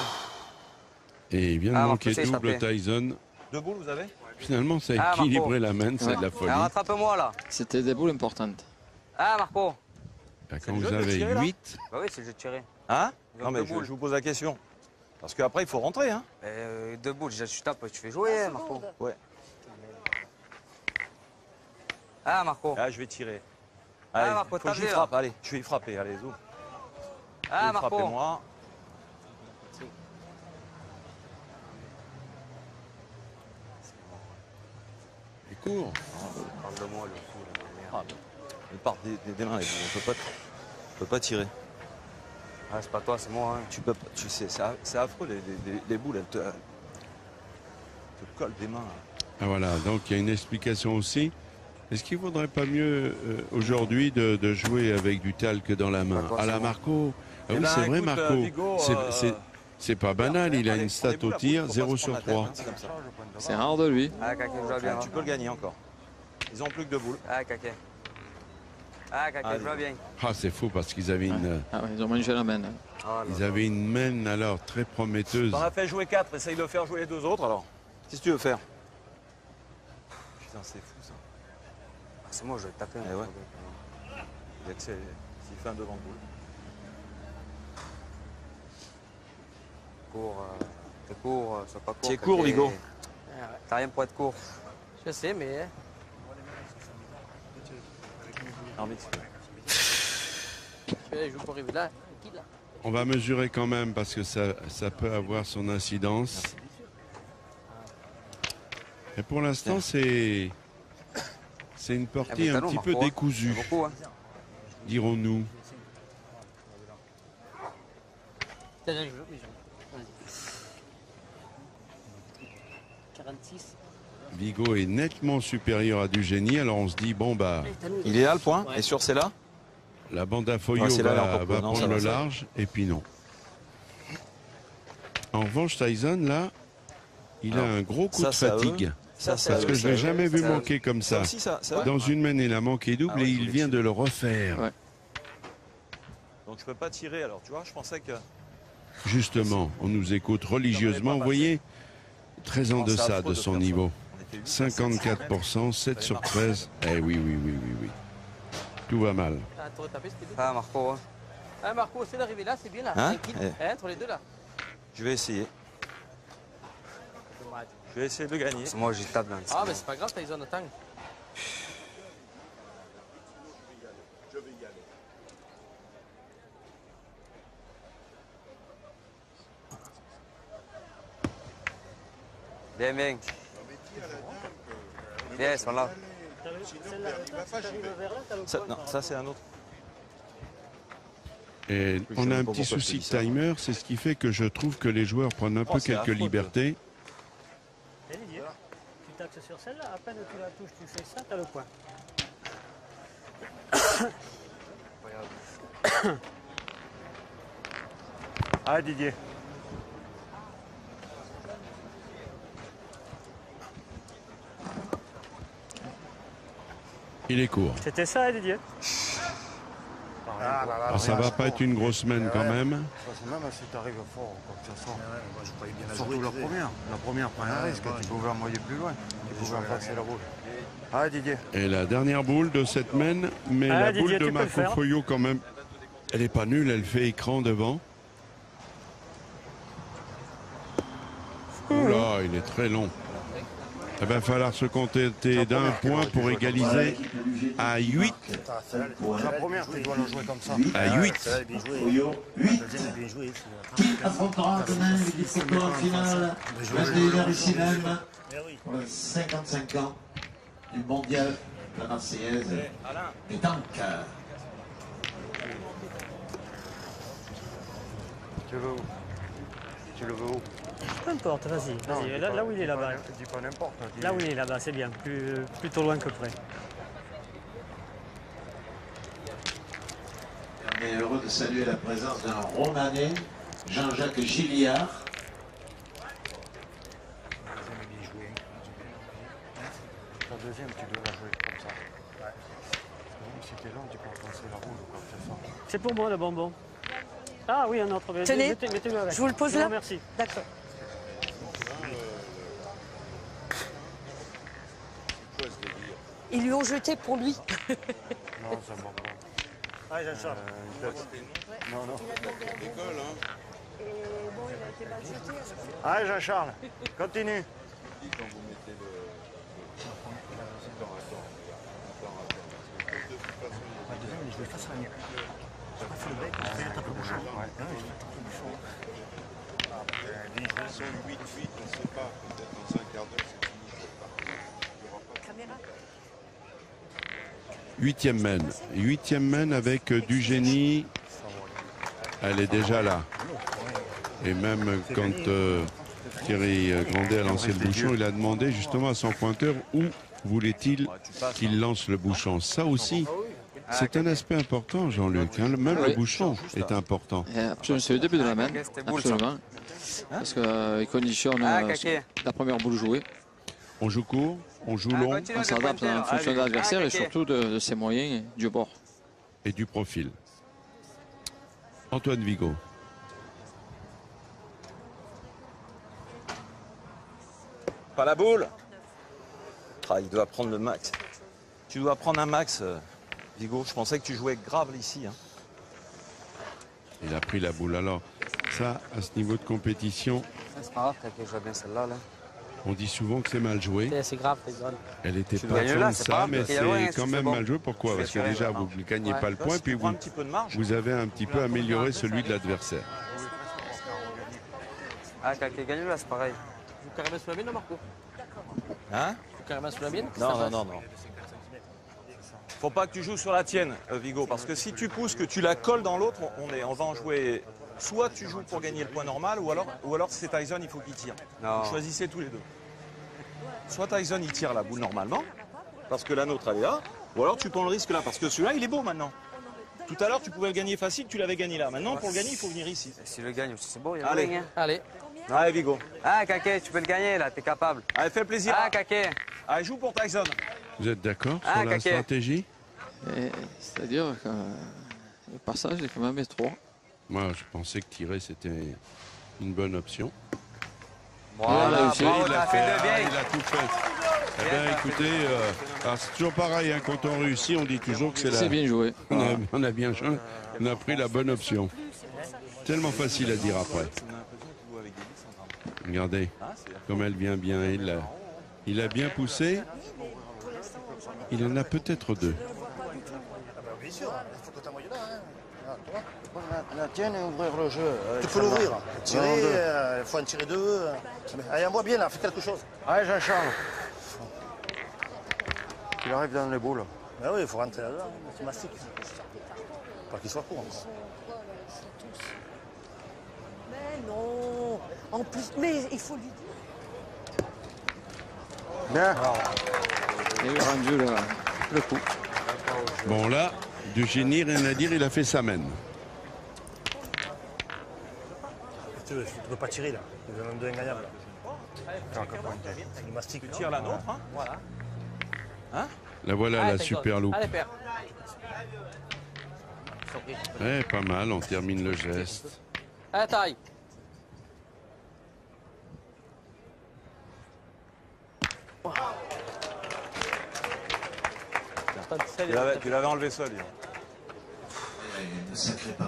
Et il vient de manquer double Tyson.
2 boules, vous avez?
Finalement, ça a équilibré la main, c'est de la folie.
Rattrape-moi là.
C'était des boules importantes.
Ah, Marco.
Quand vous avez 8.
Bah oui, c'est le jeu de tirer.
Hein? Non, mais je vous pose la question. Parce qu'après, il faut rentrer. Hein?
2 boules, déjà, tu tapes, tu fais jouer, Marco.
Ouais.
Ah, Marco.
Ah, je vais tirer. Allez,
Marco,
faut que je frappe. Allez, je vais y frapper. Allez, zoom.
Ah, Marco.
Frappez-moi.
Il court.
Parle-moi, le fou, la merde.
Il part des mains, on peut pas tirer.
Ah, c'est pas toi, c'est moi. Hein.
Tu peux pas, tu sais, c'est affreux, les boules, elles te collent des mains.
Ah voilà, donc il y a une explication aussi. Est-ce qu'il ne vaudrait pas mieux aujourd'hui de jouer avec du talc dans la main? À la Marco. Ah oui, c'est vrai, Marco. C'est pas banal, il a une stat au tir, 0 sur 3.
C'est rare de lui.
Ah, Kake, je vois bien.
Tu peux le gagner encore. Ils ont plus que 2 boules.
Ah, Kake. Ah, Kake, je vois bien.
Ah, c'est fou parce qu'ils avaient une.
Ah ouais, ils ont mangé la main.
Ils avaient une main alors très prometteuse.
T'en as fait jouer 4, essaye de faire jouer les 2 autres alors. Qu'est-ce que tu veux faire? Putain, c'est fou ça.
C'est moi, je vais te taper.
Eh ouais. S'il fait un devant de boule.
T'es court, sois pas court.
T'es court, Vigo.
T'as rien pour être court.
Je sais, mais.
Arbitre.
Je joue pour arriver là.
On va mesurer quand même parce que ça peut avoir son incidence. Et pour l'instant, c'est une partie un petit peu décousue, dirons-nous. Vigo est nettement supérieur à du génie, alors on se dit, bon bah...
Il est là le point, et sur c'est là?
La bande à Foyo va prendre le large, et puis non. En revanche, Tyson, là, il a un gros coup de fatigue. Parce que je ne l'ai jamais vu manquer comme ça. Dans une main, il a manqué double et il vient de le refaire.
Ouais. Donc je peux pas tirer, alors tu vois, je pensais que...
Justement, on nous écoute religieusement, vous voyez, très en deçà de son niveau. 54%, 7 sur 13. Eh oui. Tout va mal.
Ah, Marco.
Ah, Marco, c'est d'arriver là, c'est bien là.
Hein?
Entre les deux là.
Je vais essayer. Je vais essayer de gagner.
C'est moi, j'y tape dans le...
Ah, mais c'est pas grave, t'as les attends.
Bien. Bien, ils sont là.
Non, ça c'est un autre.
Et on a un petit souci de timer, c'est ce qui fait que je trouve que les joueurs prennent un peu quelques libertés.
Tu taxes sur celle-là, à peine tu la touches, tu fais ça, t'as le point. Ah, Didier.
Il est court.
C'était ça, Didier.
Ça va pas être une grosse semaine quand même.
Même si tu arrives fort, surtout la première. La première, prend un risque. Tu pouvais envoyer plus loin. Tu pouvais en passer la boule. Ah, Didier.
Et la dernière boule de cette semaine, mais la boule de Marco Foyot quand même, elle n'est pas nulle, elle fait écran devant. Oula, il est très long. Il va falloir se contenter d'un point pour égaliser à 8.
La première, tu dois le jouer comme ça.
À 8.
Qui affrontera demain les disciples en finale 21h ici même pour les 55 ans du mondial de la Marseillaise pétanque.
Tu le veux où? Tu le veux où?
Peu importe, vas-y. Là où il est là-bas.
Dis pas n'importe.
Là où il est là-bas, c'est bien. Plutôt loin que près.
On est heureux de saluer la présence d'un Romanais, Jean-Jacques Gilliard.
La deuxième, tu dois la jouer comme ça. Même si t'es long, tu peux passer la roue ou quoi que ce soit.
C'est pour moi le bonbon. Ah oui, un autre.
Tenez,
mettez-le avec.
Je vous le pose là.
Merci.
D'accord. Ils lui ont jeté pour lui.
Non, ça me va pas.
Ah, Jean-Charles.
Non, non.
L'école, hein.
Et bon, il a été mal jeté.
Allez, Jean-Charles, continue.
Huitième mène. Huitième mène avec du génie. Elle est déjà là. Et même quand Thierry Grandet a lancé le bouchon, il a demandé justement à son pointeur où voulait-il qu'il lance le bouchon. Ça aussi, c'est un aspect important, Jean-Luc. Hein. Même le bouchon est important.
C'est le début de la main, absolument. Parce qu'il conditionne la première boule jouée.
On joue court, on joue long.
On s'adapte en fonction de l'adversaire et surtout de ses moyens et du bord.
Et du profil. Antoine Vigo.
Pas la boule. Ah, il doit prendre le max. Tu dois prendre un max, Vigo. Je pensais que tu jouais grave ici. Hein.
Il a pris la boule. Alors, ça, à ce niveau de compétition,
c'est pas grave, t'as joué bien celle-là. Là.
On dit souvent que c'est mal joué.
C'est grave, c'est grave.
Elle était pas tant de ça, mais c'est quand même mal joué. Pourquoi? Parce que déjà, vous ne gagnez pas le point, puis vous avez un petit peu amélioré celui de l'adversaire.
Ah, quand il gagne là, c'est pareil.
Vous carrément sous la mienne, Marco?
Hein?
Vous carrément sous la mienne?
Non. Faut pas que tu joues sur la tienne, Vigo, parce que si tu pousses, que tu la colles dans l'autre, on va en jouer. Soit tu joues pour gagner le point normal, ou alors c'est Tyson, il faut qu'il tire. Non. Choisissez tous les deux. Soit Tyson, il tire la boule normalement, parce que la nôtre, elle est là, ou alors tu prends le risque là, parce que celui-là, il est beau maintenant. Tout à l'heure, tu pouvais le gagner facile, tu l'avais gagné là. Maintenant, pour le gagner, il faut venir ici.
Si le gagne aussi, c'est beau, il y a
Allez.
moyen.
Allez.
Allez, Vigo.
Ah, Kaké, tu peux le gagner là, t'es capable.
Allez, fais plaisir.
Ah, Kaké.
Allez, joue pour Tyson.
Vous êtes d'accord sur la stratégie?
C'est-à-dire que le passage est quand même étroit.
Moi, je pensais que tirer, c'était une bonne option.
Voilà,
il a tout fait. Eh bien, écoutez, c'est toujours pareil, hein, quand on réussit, on dit toujours que c'est
bien joué.
On a bien joué, on a pris la bonne option. Tellement facile à dire après. Regardez, comme elle vient bien, il a bien poussé. Il en a peut-être deux.
Bien sûr, il faut que tu envoies là. La tienne et ouvrir le jeu. Tu peux l'ouvrir. Tirer, il faut en tirer deux. Allez, envoie bien là, fais quelque chose. Allez, Jean-Charles. Il arrive dans les boules. Ben oui, il faut rentrer là, c'est mastic. Pas qu'il soit court encore.
Mais non. En plus, mais il faut lui dire.
Bien.
Il a rendu le coup.
Bon là, du génie, rien à dire, il a fait sa mène.
Tu ne peux pas tirer là, il y a même deux ingagnables. Il mastique.
Tu tires la nôtre, hein? Voilà. Hein?
La voilà, la super loupe.
Allez, père.
Eh, pas mal, on termine le geste.
Ah, taille.
Tu l'avais enlevé seul.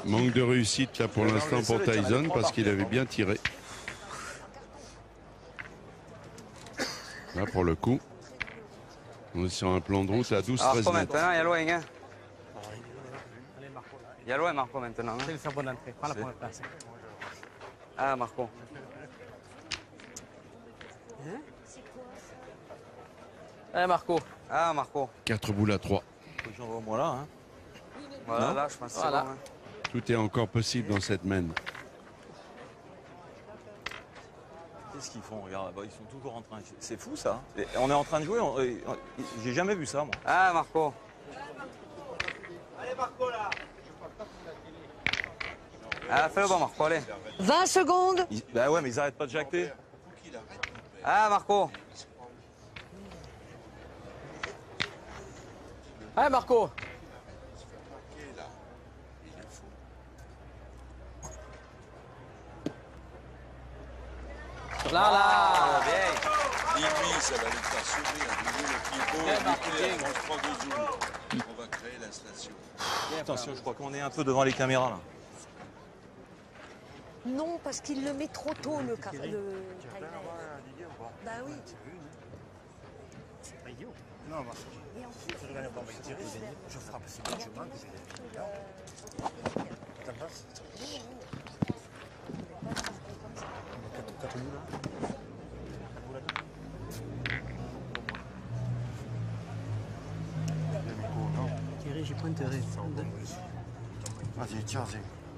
Manque de réussite là pour l'instant pour Tyson parce qu'il avait bien tiré. Là pour le coup, on est sur un plan de route à 12-13 mètres.
Maintenant, il y a loin. Hein. Il y a loin Marco maintenant. Hein.
C'est une bonne entrée. Prends la première place.
Ah Marco.
Eh Marco.
Ah Marco.
4 boules à 3.
J'en vois moi là. Hein.
Voilà, là je pense que c'est bon. Hein.
Tout est encore possible dans cette main.
Qu'est-ce qu'ils font? Regarde, ils sont toujours en train de... C'est fou ça. Et on est en train de jouer. J'ai jamais vu ça moi.
Ah Marco.
Allez Marco là.
Ah fais le bon Marco, allez.
20 secondes.
Bah ouais mais ils arrêtent pas de jacter.
Ah Marco.
Ah Marco. Là.
Bien. Lui, ça va lui faire sourire. On va créer la station.
Attention, je crois qu'on est un peu devant les caméras là.
Non, parce qu'il le met trop tôt, le timer. Bah oui.
C'est pas idiot. Non, moi, je regarde pas avec tirer, je frappe. Si je manque, t'as pas.
Thierry, j'ai pas intérêt.
Vas-y, tiens,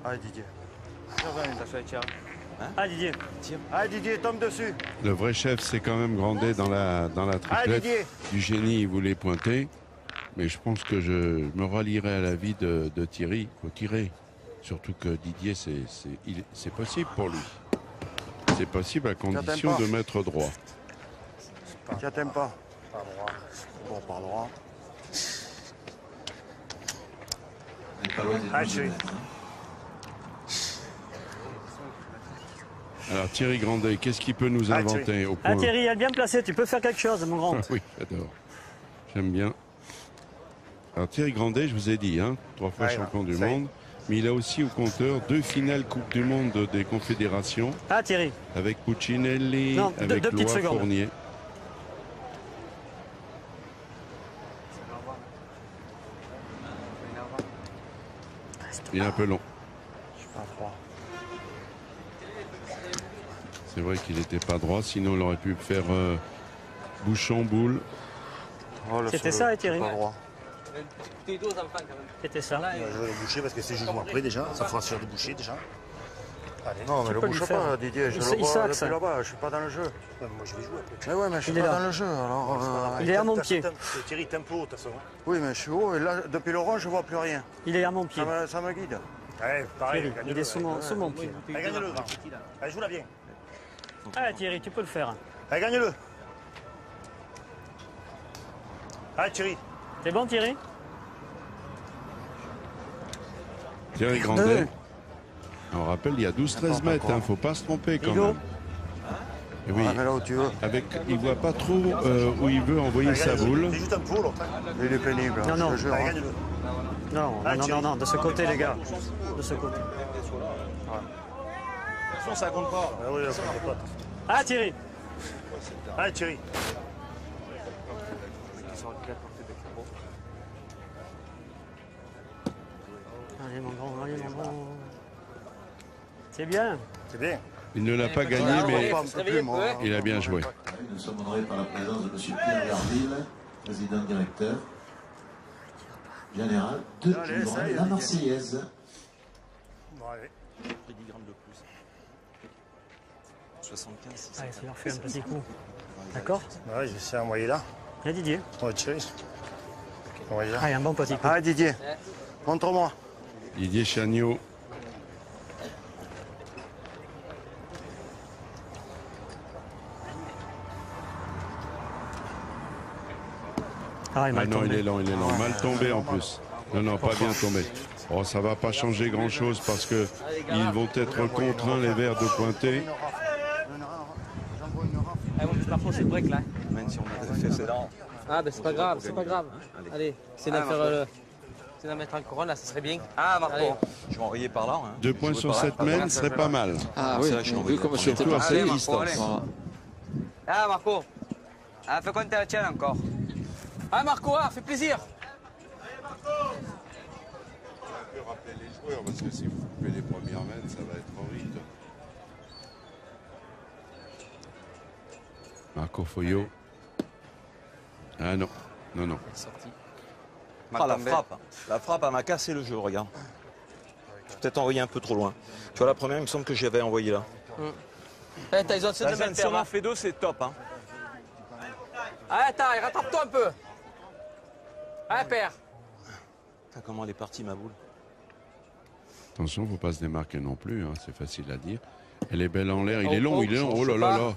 allez Didier.
Ah Didier.
Allez Didier, tombe dessus.
Le vrai chef, c'est quand même Grandet dans la triplette. Du génie, il voulait pointer. Mais je pense que je me rallierai à l'avis de Thierry. Il faut tirer. Surtout que Didier, c'est possible pour lui. C'est possible à condition de mettre droit.
Tiens, t'aimes pas. Par droit. Bon, par droit.
Alors Thierry Grandet, qu'est-ce qu'il peut nous inventer au point?
Ah Thierry, elle est bien placée, tu peux faire quelque chose, mon grand.
Oui, j'adore. J'aime bien. Alors Thierry Grandet, je vous ai dit, hein, 3 fois champion du monde. Mais il a aussi au compteur 2 finales Coupe du Monde des Confédérations.
Ah Thierry.
Avec Puccinelli, avec Loa Fournier. Il est un peu long.
Je suis pas droit.
C'est vrai qu'il n'était pas droit, sinon il aurait pu faire bouchon-boule.
C'était ça, Thierry.
Pas droit.
C'était ça.
Je vais le boucher parce que c'est jugement après déjà. Ça fera sur le boucher déjà. Allez, non, mais le bouche pas, Didier. Je le vois depuis là-bas. Je suis pas dans le jeu. Moi, je vais jouer après. Mais ouais, mais je suis pas dans le jeu. Alors,
il est à mon pied.
Thierry, tempo, de toute façon.
Oui, mais je suis haut et là, depuis l'orange, je vois plus rien.
Il est à mon pied.
Ça me guide.
Ouais, pareil.
Il est sous mon pied.
Allez, gagne-le. Allez, joue-la bien.
Ah Thierry, tu peux le faire.
Allez, gagne-le. Allez, Thierry.
C'est bon, Thierry?
Thierry Grandet. On rappelle, il y a 12-13 mètres, il ne faut pas se tromper quand même. Et oui,
là où tu veux.
Il ne voit pas trop où il veut envoyer sa boule.
C'est juste un pot, l'autre.
Il est pénible.
Non, non.
Non,
non, de ce côté, les gars. De ce côté.
Attention, ça compte pas.
Ah oui, ça compte pas.
Ah, Thierry.
Allez, Thierry.
Allez, mon grand, allez, mon grand. C'est bien.
C'est bien.
Il ne l'a pas gagné, mais il a bien joué.
Nous sommes honorés par la présence de M. Pierre Garville, président directeur général de la Marseillaise.
Bon, allez.
10 grammes de plus. 75.
Allez, ça leur fait un petit coup. D'accord?
Ouais, je vais essayer d'envoyer là.
Et Didier.
On va tirer.
Allez, un bon petit coup.
Ah, Didier, montre-moi.
Didier Chagnot.
Ah,
non, il est lent, il est lent. Mal tombé en plus. Non, non, pas bien tombé. Oh, ça va pas changer grand-chose parce que ils vont être contraints, les Verts, de pointer.
Mon petit Marco, c'est le break là.
Même si on a fait cédant.
Ah, ben c'est pas grave, c'est pas grave. Allez, c'est d'en faire. C'est d'en mettre un couronne là, ça serait bien.
Ah, Marco.
Je vais envoyer par là. Hein.
2 points sur 7 mènes serait pas mal.
Ah oui, vu comment c'était
Surtout à
passé.
cette distance.
Ah, Marco. Ah, fais compter la tienne encore.
Ah, Marco, ah, fait plaisir.
Je peux rappeler les joueurs parce que si vous coupez les premières mènes, ça va être horrible. Marco Foyo. Ah non, non, non.
Ah, la frappe, elle m'a cassé le jeu, regarde. J'ai peut-être envoyé un peu trop loin. Tu vois, la première, il me semble que j'avais envoyé là.
Eh, Tyson, c'est de mettre
si on en fait 2, c'est top. Hein.
Ah, attends, rattrape-toi un peu. Ah, père.
Putain, comment elle est partie, ma boule.
Attention, il ne faut pas se démarquer non plus, hein, c'est facile à dire. Elle est belle en l'air, il est long, il est long. Oh là là là.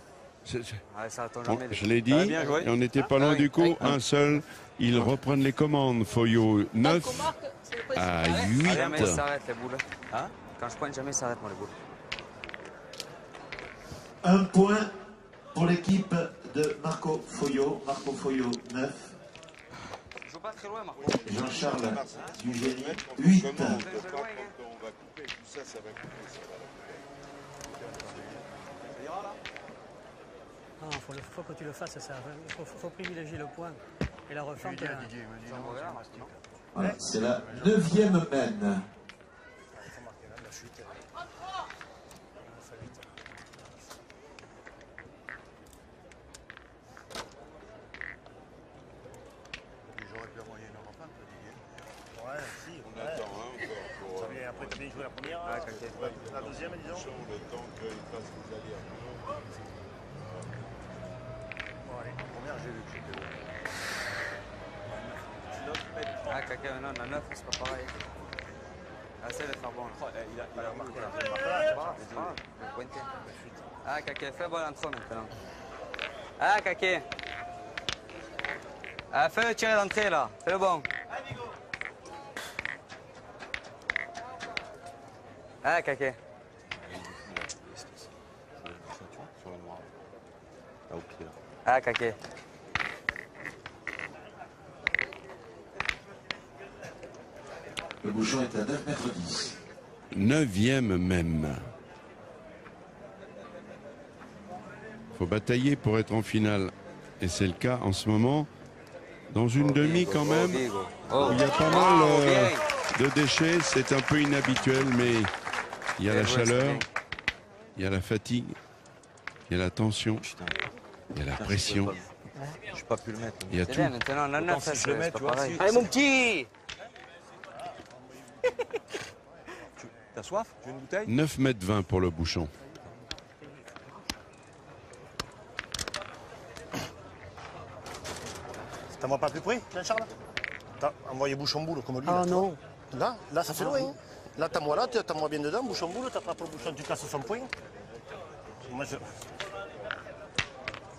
Je l'ai dit, et on n'était pas loin du coup. Un seul, ils reprennent les commandes. Foyo 9 à 8.
Jamais ça s'arrête les boules. Hein? Quand je pointe, jamais ça s'arrête moi les boules.
Un point pour l'équipe de Marco Foyo. Marco Foyo 9.
Je joue pas très loin, Marco.
Jean-Charles Dugénie 8.
Non, faut que tu le fasses, ça. Il faut privilégier le point et la refente.
Voilà, c'est la 9e mène.
J'aurais pu envoyer une refente, Didier.
Ouais, si. Après, tu as bien joué la première. La deuxième, disons.
Le temps qu'il fasse les allers.
La première, j'ai vu que c'était bon.
Ah, caca, non, la 9, c'est pas pareil. Essaye de faire bon. Il a remarqué la pointé. Ah, caca, fais bon l'entrée maintenant. Ah, caca. Ah, fais le tirer d'entrée là. Fais le bon. Ah, caca. Ah, caca.
Le bouchon est à 9,10 m.
9e même. Faut batailler pour être en finale. Et c'est le cas en ce moment. Dans une demi quand même, où il y a pas mal de déchets. C'est un peu inhabituel, mais il y a la chaleur, il y a la fatigue, il y a la tension, il y a la pression.
Je n'ai pas pu le mettre.
Il y a tout. Maintenant, la 9,
si je le mets, tu vois.
Allez, mon petit.
T'as soif? Tu veux une bouteille?
9,20 m pour le bouchon.
T'en vois pas plus près, Jean-Charles? T'as envoyé bouchon-boule comme lui.
Ah
là,
non.
Là, ça fait loin. Là, t'as moi là, t'as moi bien dedans, bouchon-boule, t'attrapes le bouchon, tu casses son point. Moi,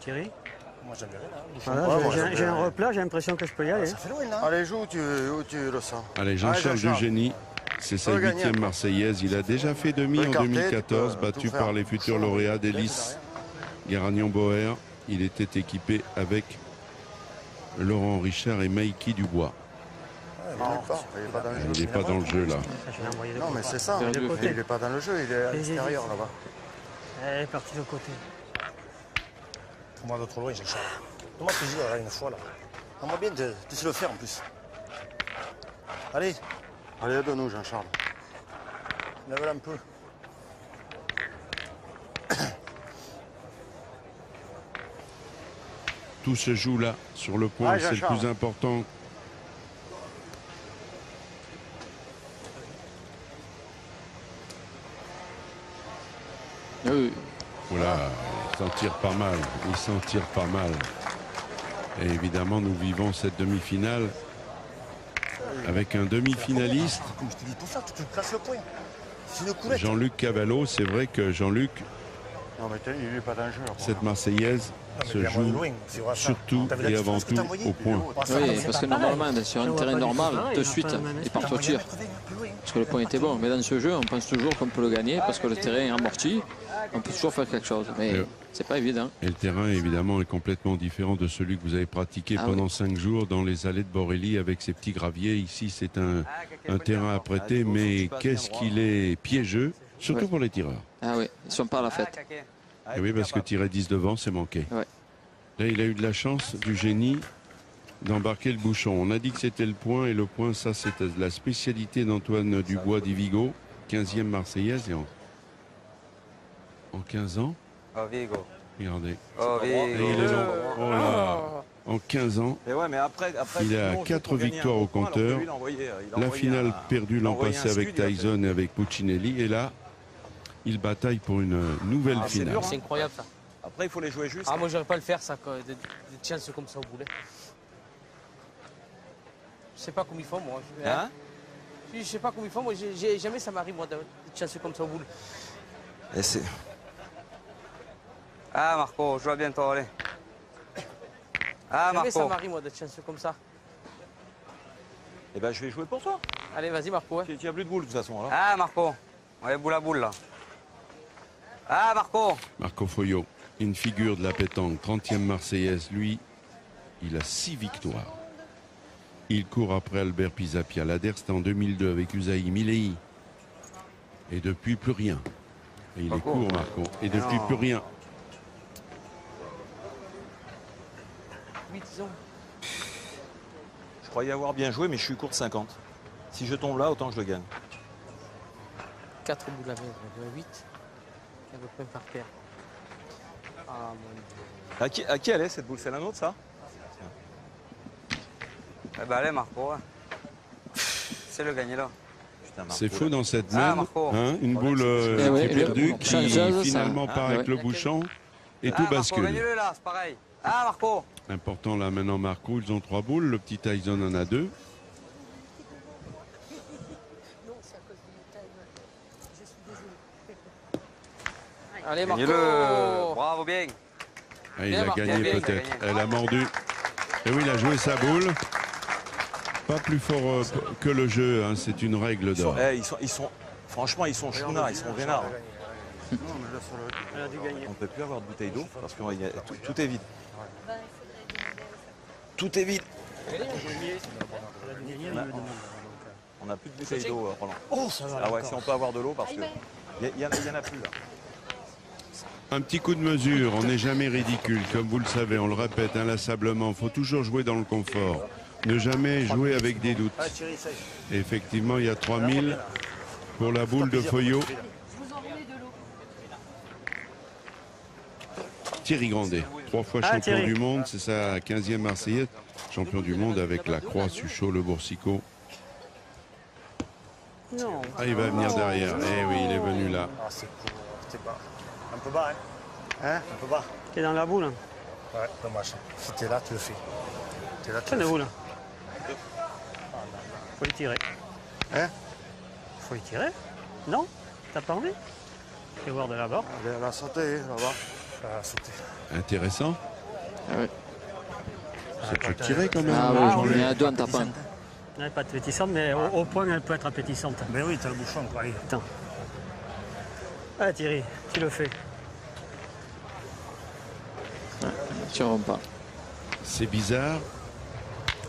Thierry?
Moi, j'en verrai là.
Voilà, j'ai un replat, j'ai l'impression que je peux y aller.
Ça fait loin, là.
Allez, joue où tu le sens.
Allez, Jean-Charles Dugénie, c'est sa 8e Marseillaise. Il a déjà fait demi en 2014, battu par les futurs lauréats d'Hélice, Garagnon-Boer. Il était équipé avec Laurent Richard et Maïki Dubois. Il n'est pas dans le jeu là.
Non, mais c'est ça. Il n'est pas dans le jeu, il est à l'extérieur là-bas.
Elle est partie de côté.
Pour moi, de trop loin, Jean-Charles. Donne-moi plaisir là, une fois là. Donne-moi bien de se le faire en plus. Allez.
Allez, aide-nous, Jean-Charles.
Lève-la un peu.
Tout se joue là, sur le point, c'est le plus important.
Oui.
Voilà, il s'en tire pas mal, il s'en tire pas mal. Et évidemment, nous vivons cette demi-finale avec un demi-finaliste.
Je te dis pour ça, tu te casses le point. C'est le coulette.
Jean-Luc Cavallo, c'est vrai que Jean-Luc
Non, mais il n'est pas dangereux.
Cette Marseillaise se joue surtout et avant tout au point.
Oui, parce que normalement, sur un terrain normal, de suite, ils partent au tir. Parce que le point était bon. Mais dans ce jeu, on pense toujours qu'on peut le gagner parce que le terrain est amorti. On peut toujours faire quelque chose. Mais c'est pas évident.
Et le terrain, évidemment, est complètement différent de celui que vous avez pratiqué pendant 5 jours dans les allées de Borély avec ces petits graviers. Ici, c'est un terrain à prêter, mais qu'est-ce qu'il est piégeux, surtout pour les tireurs.
Ah oui, ils ne sont pas à la fête.
Et oui, parce que tirer 10 devant, c'est manqué.
Ouais.
Là, il a eu de la chance, du génie, d'embarquer le bouchon. On a dit que c'était le point, et le point, ça, c'était la spécialité d'Antoine Dubois d'Ivigo, 15e Marseillaise. Et en 15 ans, regardez. Et il est long. Oh là, en 15 ans, il a 4 victoires au compteur. La finale perdue l'an passé avec Tyson et avec Puccinelli. Et là, il bataille pour une nouvelle finale.
C'est incroyable ça.
Après, il faut les jouer juste.
Ah, moi, j'aurais pas le faire, ça, des chances comme ça au boulet. Je sais pas comment ils font, moi. Je sais pas comment ils font, moi. Jamais ça m'arrive, moi, des chances comme ça au boule.
Et c'est...
Ah, Marco, je vois bien toi, allez. Ah,
Jamais
Marco.
ça m'arrive, moi, des chances comme ça.
Eh ben, je vais jouer pour toi.
Allez, vas-y, Marco.
Tu n'as plus de boule, de toute façon. Alors.
Ah, Marco. On est boule à boule, là. Ah, Marco.
Marco Foyot, une figure de la pétanque, 30e Marseillaise. Lui, il a 6 victoires. Il court après Albert Pisapia. La dernière, c'était en 2002 avec Usaï Milei. Et depuis, plus rien. Et il est court, Marco. Et depuis, plus rien.
8 ans.
Je croyais avoir bien joué, mais je suis court de 50. Si je tombe là, autant je le gagne.
4 boules à 8. Il y a le point par terre. Ah, mon Dieu.
À qui elle est, cette boule? C'est la nôtre, ça?
Eh ben, allez, Marco. C'est le gagné, là.
C'est faux dans cette main, hein, une boule qui est perdue, qui finalement part avec le bouchon, et tout bascule.
Gagnez-le, là, c'est pareil. Ah, Marco.
Important là maintenant, Marco, ils ont 3 boules, le petit Tyson en a 2.
Allez, Marco.
Bravo, bien.
Ah, il a gagné peut-être. Elle a mordu. Et oui, il a joué sa boule. Pas plus fort que le jeu, hein, c'est une règle d'or.
Franchement, ils sont chounards, ils sont vénards. On ne peut plus avoir de bouteille d'eau parce que tout est vide. Tout est vide. On n'a plus de bouteille d'eau, Roland. Ah ouais, si on peut avoir de l'eau parce que il y en a plus là.
Un petit coup de mesure, on n'est jamais ridicule, comme vous le savez, on le répète inlassablement. Il faut toujours jouer dans le confort. Ne jamais jouer avec des doutes. Et effectivement, il y a 3000 pour la boule de Foyot. Thierry Grandet, 3 fois champion du monde, c'est sa 15e Marseillaise. Champion du monde avec la Croix, Suchot, le Boursicot. Ah, il va venir derrière. Eh oui, il est venu là.
C'était bas. Un peu bas, hein? Un peu bas.
T'es dans la boule.
Ouais, dommage. Si t'es là, tu le fais. T'es là, tu
le
fais.
boule. Faut y tirer.
Hein?
Faut y tirer? Non? T'as pas envie? Et voir de là-bas.
Elle a sauté, là-bas.
Elle a sauté.
Intéressant.
Ah oui.
Ça peut tirer quand même.
Ah oui, il y a 2 en tapant.
Elle n'est pas appétissante, mais au point, elle peut être appétissante.
Mais oui, t'as le bouchon, quoi. Allez.
Attends. Allez, Thierry, tu le fais.
Tirons pas.
C'est bizarre.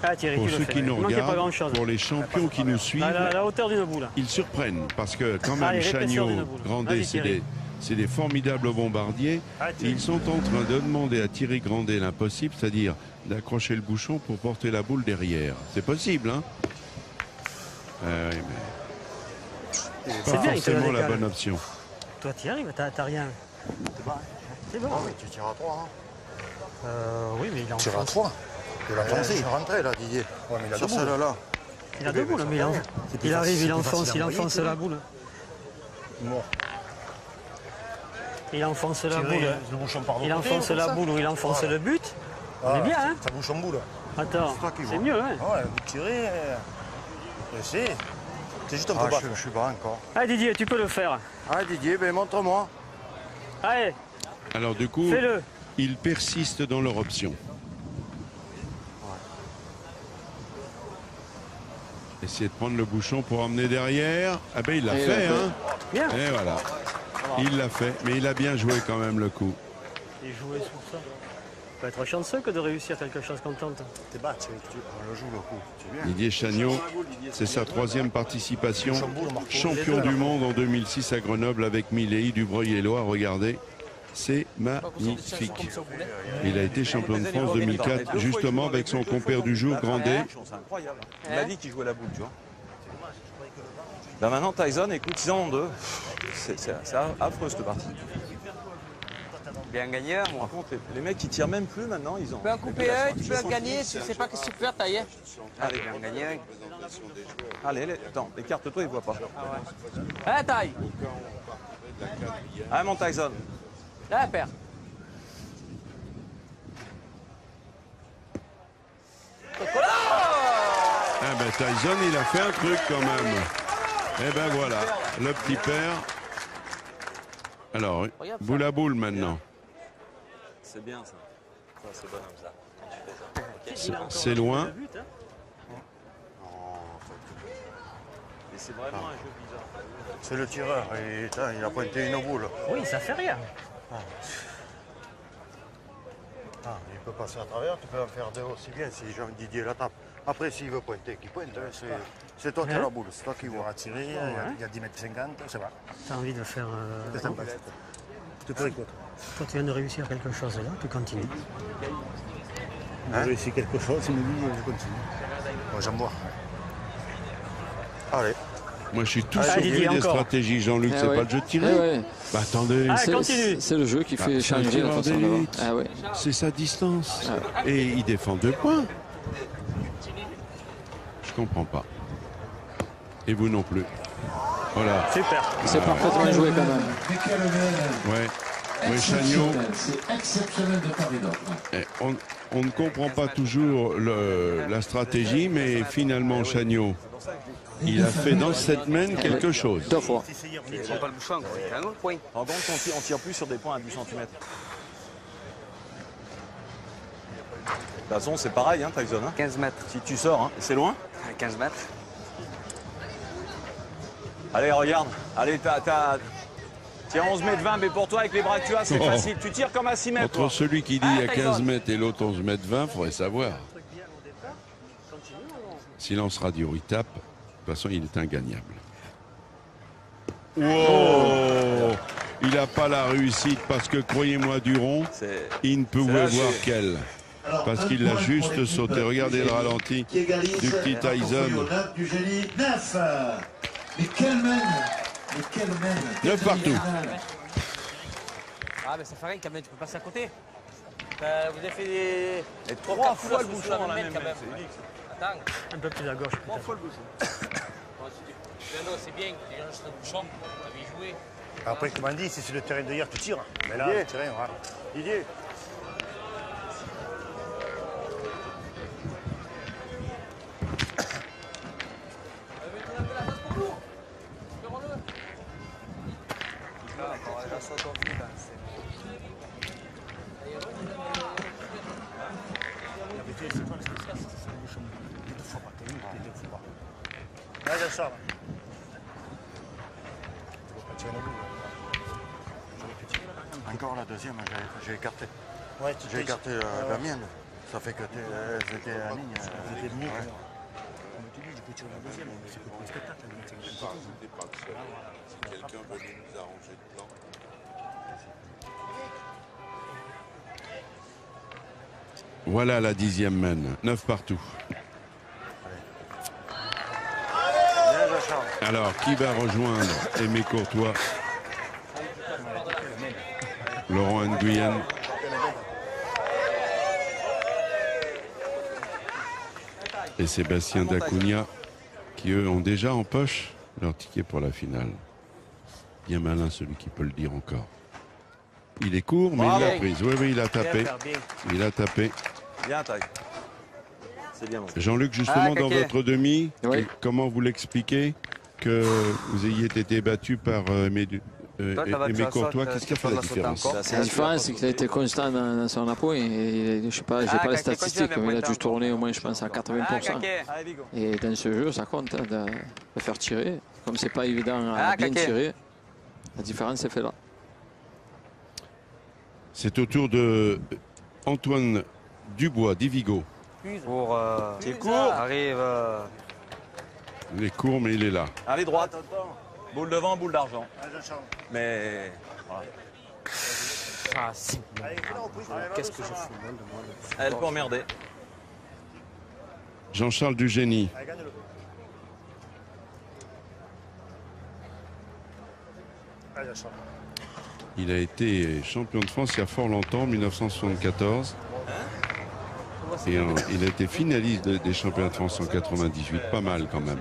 Ah, Thierry,
pour
tu
ceux
le fais.
qui nous regardent, pour les champions qui nous suivent,
à la hauteur d'une boule.
Ils surprennent parce que quand même
Allez,
Chagnot, Grandet, c'est des formidables bombardiers. Et ils sont en train de demander à Thierry Grandet l'impossible, c'est-à-dire d'accrocher le bouchon pour porter la boule derrière. C'est possible, hein? Oui, mais pas forcément la bonne option.
Toi, tu y arrives, t'as rien. C'est bon.
Non, mais tu tires à 3. Hein.
Oui, mais il en
tire à 3.
Il a pensé, il est rentré là, Didier.
Ouais, mais il a
sur celle-là.
Il a 2 boules, mais il arrive, il enfonce la boule.
Mort.
Il enfonce la boule. Il enfonce la boule ou il enfonce le but. On est bien, hein?
Ça bouche en boule.
Attends, c'est mieux, hein?
Ouais, vous tirez. C'est juste un peu bas.
Je suis bas encore.
Allez, Didier, tu peux le faire.
Allez, Didier, ben montre-moi.
Allez,
Alors du coup,
Fais-le.
ils persistent dans leur option. Essayer de prendre le bouchon pour emmener derrière. Ah ben il l'a fait, hein.
Bien.
Et voilà. Il l'a fait, mais il a bien joué quand même le coup.
Et jouer sur ça. Il faut être chanceux que de réussir quelque chose qu'on tente.
T'es bas, on le joue le coup. C'est bien.
Didier Chagnot, c'est sa 3e participation. Champion du monde en 2006 à Grenoble avec Milei du Breuil-et-Loire. Regardez, c'est magnifique. Il a été champion de France 2004, justement avec son compère du jour, Grandet.
C'est incroyable. Il m'a dit qu'il jouait la boule, tu vois. Là maintenant, Tyson, écoute, ils en ont 2. C'est affreux cette partie.
Bien gagné, moi.
Par contre, les mecs qui tirent même plus maintenant, ils ont.
Tu peux en couper un, tu peux en gagner, tu sais pas ce que tu peux faire, tailler.
Allez,
bien gagné.
Allez, attends, écarte-toi, ils voient pas.
Hein, taille.
Ah, mon Tyson.
Là, père.
Ah ben Tyson, il a fait un truc quand même. Eh ben voilà, le petit père. Alors, boule à boule maintenant.
C'est bien ça. Ça, c'est bonhomme ça.
C'est loin.
Et c'est vraiment un jeu bizarre.
C'est le tireur, il a pointé une boule.
Oui, ça fait rien.
Il peut passer à travers, tu peux en faire deux aussi bien si Didier la tape. Après, s'il veut pointer, qu'il pointe. C'est toi qui as la boule, c'est toi qui vois.
Tirer, il y a 10 mètres 50, ça va.
Tu as envie de faire.
Tu peux quoi?
Toi, tu viens de réussir quelque chose là, tu continues.
J'ai réussi quelque chose, il me dit, je continue.
Moi, j'aime boire. Allez.
Moi, je suis tout surpris des stratégies, Jean-Luc. C'est pas le jeu de tirer. Bah, attendez.
C'est le jeu qui fait changer la façon de voir.
C'est sa distance. Et il défend 2 points. Je comprends pas. Et vous non plus. Voilà.
Super.
C'est parfaitement joué quand même.
Ouais. Oui, Chagnot.
C'est exceptionnel de part et d'autre.
On ne comprend pas toujours la stratégie, mais finalement, Chagnot, il a fait dans cette main quelque chose.
2 fois.
Ils prend pas le bouchon, quoi. Il y a un autre point.
En donc, on tire plus sur des points à 10 cm. De toute façon, c'est pareil, hein, Tyson. Hein.
15 mètres.
Si tu sors, hein, c'est loin.
15 mètres.
Allez, regarde. Allez, tiens, 11 mètres 20, mais pour toi, avec les bras que tu as, c'est facile. Tu tires comme à 6 mètres.
Entre
toi.
celui qui dit il y a 15 mètres et l'autre 11 mètres 20, il faudrait savoir. Silence radio, il tape. De toute façon, il est ingagnable. Wow! Il n'a pas la réussite parce que, croyez-moi, Duron, il ne peut voir qu'elle. Parce qu'il l'a juste sauté. Regardez le ralenti du petit Tyson.
Du génie 9. Mais quelle main! Mais quelle main!
9 partout.
Ah, mais ça fait rien quand même, tu peux passer à côté. Vous avez fait des.
Et 3 fois le bouchon dans la même main.
Attends.
Un peu plus à gauche.
3 fois le bouchon.
Non, c'est bien, tu as juste le bouchon, tu avais joué.
Après, comme on dit, si c'est le terrain de hier, tu tires. Mais là, le terrain, voilà.
Didier.
Là, je sors.
Encore la deuxième, j'ai écarté.
Ouais,
j'ai écarté la mienne. Ça fait que elles étaient en ligne.
Elles étaient mieux.
Ouais.
Comme tu dis, je peux tirer la deuxième, mais c'est pour le spectacle.
C'était pas le seul. Si quelqu'un venait nous arranger le plan. Voilà la 10e main. 9 partout. Alors, qui va rejoindre Aimé Courtois? Laurent Nguyen. Et Sébastien Dacunha, qui eux ont déjà en poche leur ticket pour la finale. Bien malin celui qui peut le dire encore. Il est court, mais il l'a prise. Oui, il a tapé. Il a tapé.
Bien, Taille. C'est bien.
Jean-Luc, justement, dans votre demi, comment vous l'expliquez que vous ayez été battu par Aimé Courtois, qu'est-ce qui a fait la différence?
La différence, c'est qu'il a été constant dans son appui. Et, je sais pas, j'ai pas les statistiques, mais il a dû tourner au moins, je pense, à 80%. Et dans ce jeu, ça compte de faire tirer. Comme c'est pas évident à bien tirer, la différence est faite là.
C'est au tour de Antoine Dubois d'Ivigo.
Pour c'est court. Arrive.
Il est court, mais il est là.
Allez, droite. Boule devant, boule d'argent. Mais. Voilà.
Ah, si. Qu'est-ce que je fous mal de moi?
Elle peut emmerder.
Jean-Charles Dugénie. Il a été champion de France il y a fort longtemps, en 1974. Et il a été finaliste des championnats de France en 98, pas mal quand même.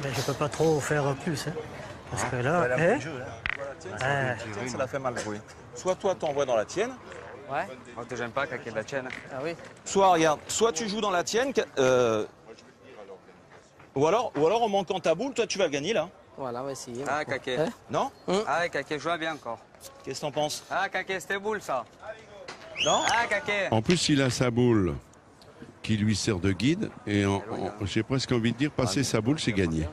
Mais je peux pas trop faire plus. Hein, parce que là,
ça l'a fait mal jouer. Soit toi t'envoies dans la tienne.
Ouais. Moi, j'aime pas quand il y a de la tienne.
Ah oui.
Soit regarde, soit tu joues dans la tienne, ou alors en manquant ta boule, toi tu vas gagner là.
Voilà, on va essayer.
Ah, Kake.
Non?
Ah, Kake, joue bien encore.
Qu'est-ce que t'en penses?
Ah, Kake, c'était boule ça.
Non?
Ah, Kake.
En plus, il a sa boule qui lui sert de guide. Et j'ai presque envie de dire, passer sa boule, c'est gagner.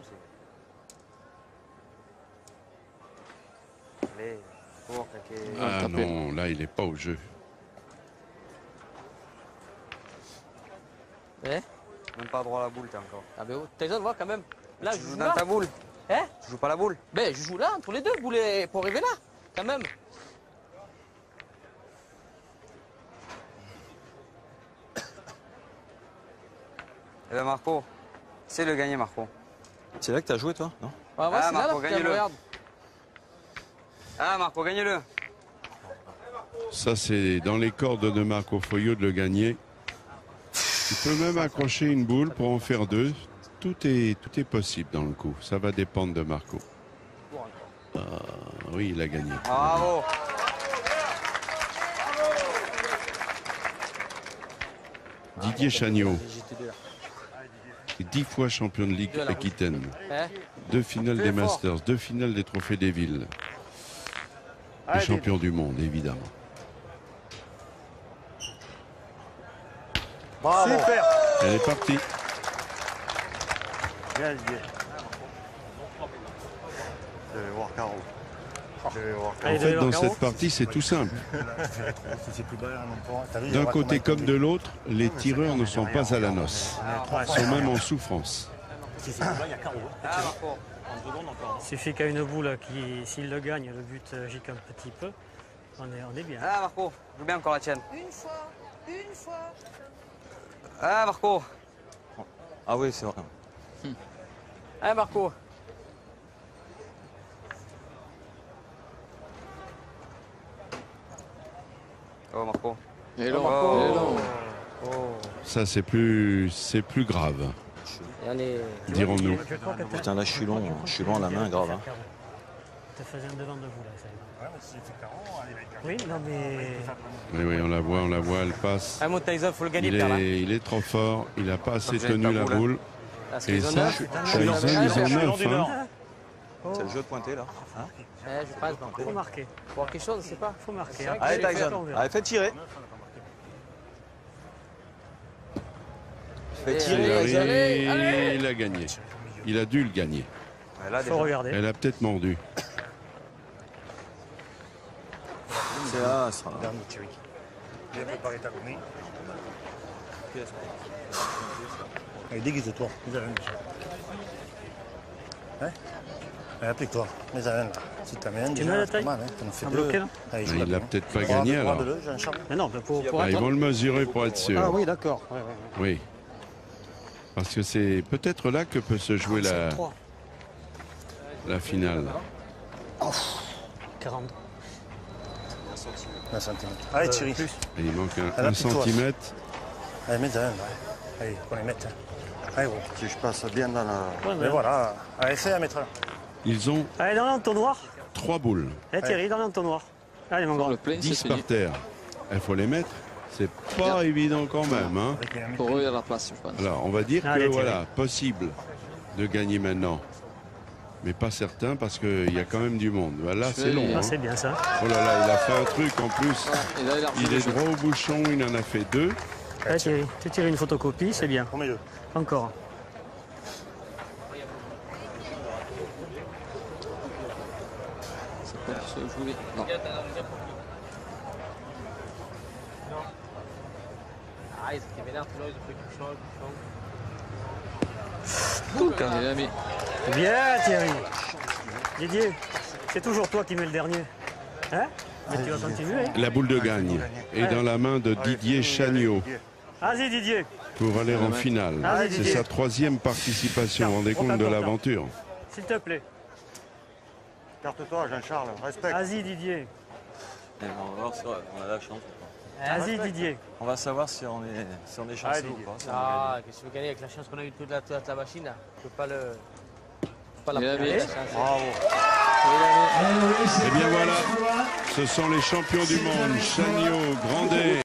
Allez, cours, Kake.
Ah non, là, il n'est pas au jeu.
Eh?
Même pas droit à la boule, t'es encore.
Ah ben, t'as besoin de voir quand même. Là,
tu
je
joues
joue
dans
là.
ta boule.
Hein?
Tu joues pas la boule?
Ben, je joue là, entre les deux, boulet, pour arriver là, quand même.
Eh ben, Marco, c'est le gagner, Marco.
C'est là que t'as joué, toi? Non?
Ah, ouais,
Marco, gagne-le.
Regarde.
Ah, Marco, gagne-le.
Ça, c'est dans les cordes de Marco Foyot de le gagner. Il peut même accrocher une boule pour en faire deux. Tout est possible dans le coup. Ça va dépendre de Marco. Oui, il a gagné.
Bravo.
Didier Chagnot. 10 fois champion de Ligue Aquitaine. 2 finales des Masters, 2 finales des Trophées des Villes. Et champion du monde, évidemment.
Bravo. Super.
Elle est partie.
Bien, Didier. Je vais voir Caro.
En fait, dans cette partie, c'est tout simple. D'un côté comme de l'autre, les tireurs ne sont pas à la noce. Ils sont même en souffrance.
Il suffit qu'il y ait une boule qui, s'il le gagne, le but gicle un petit peu. On est bien.
Ah, Marco, joue bien encore la tienne.
Une fois.
Ah, Marco.
Ah oui, c'est vrai.
Ah, Marco.
Oh, Marco.
Et long,
Ça, c'est plus grave, dirons-nous.
Putain, là, je suis long à la main, grave. Hein.
Tu faisais un devant de vous, là, ça. Oui, non, mais...
Oui, on la voit, elle passe.
Ah, mon Tyson, faut le gagner,
Il est trop fort, il n'a pas assez tenu la boule. Et ça, Tyson, ils ont 9.
C'est le jeu de pointer, là. Hein?
Je pense, Marco.
Faut marquer.
Faut voir quelque chose, c'est pas.
Faut marquer.
Allez, Tyson. Allez, fais tirer. Fais tirer.
Allez.
Il a gagné. Il a dû le gagner.
Faut regarder.
Elle a peut-être mordu.
C'est là, ça.
Dernier Thierry. Bien préparé ta commis. Allez, déguise-toi. Hein? Allez, applique-toi. Mais ça vient là. Si t'as bien déjà, c'est pas mal. T'en fais deux.
Il l'a peut-être pas gagné alors.
Mais non, pour
Ils vont le mesurer pour être sûr.
Ah oui, d'accord.
Oui. Parce que c'est peut-être là que peut se jouer la finale.
40.
1 centimètre. Allez, Thierry.
Et il manque un centimètre.
Allez, mets-en un. Allez, qu'on les mette. Allez, gros.
Si je passe bien dans la...
Mais voilà. Allez, essaye à mettre là.
Ils ont
Allez, dans l'entonnoir.
3 boules.
Allez, Thierry, dans l'entonnoir. Allez, mon grand.
10 par terre. Il faut les mettre. C'est pas évident quand même. Hein.
Pour eux, il y a la place, je pense.
Alors, on va dire
Allez,
que
Thierry.
voilà, possible de gagner maintenant. Mais pas certain parce qu'il y a quand même du monde. Là, c'est long.
Ah,
Hein.
c'est bien ça.
Oh là là, il a fait un truc en plus.
Et là,
Il est droit au bouchon, il en a fait 2.
Allez, Thierry, tu tires une photocopie, c'est bien.
Promets-le.
Encore.
Ça peut se jouer. Non.
Ah, ils étaient vénères, là, ils ont fait quelque chose.
Il a mis.
Bien, Thierry. Didier, c'est toujours toi qui mets le dernier. Hein? Mais tu vas continuer.
La boule de gagne est dans la main de Didier Chagnot
Vas-y, Didier.
pour aller en finale.
Allez,
C'est
Didier.
sa 3e participation. Vous vous rendez compte de l'aventure.
S'il te plaît.
Carte-toi, Jean-Charles, respecte.
Vas-y, Didier.
On va voir si on a la chance.
Vas-y, Didier.
On va savoir si on est chanceux ou pas.
Ah, qu'est-ce que tu veux gagner avec la chance qu'on a eu toute la machine là? Tu peux pas le. Pas la
Il a mis.
la chance.
Bravo.
Et bien voilà, ce sont les champions du monde, Chagnot, Grandet.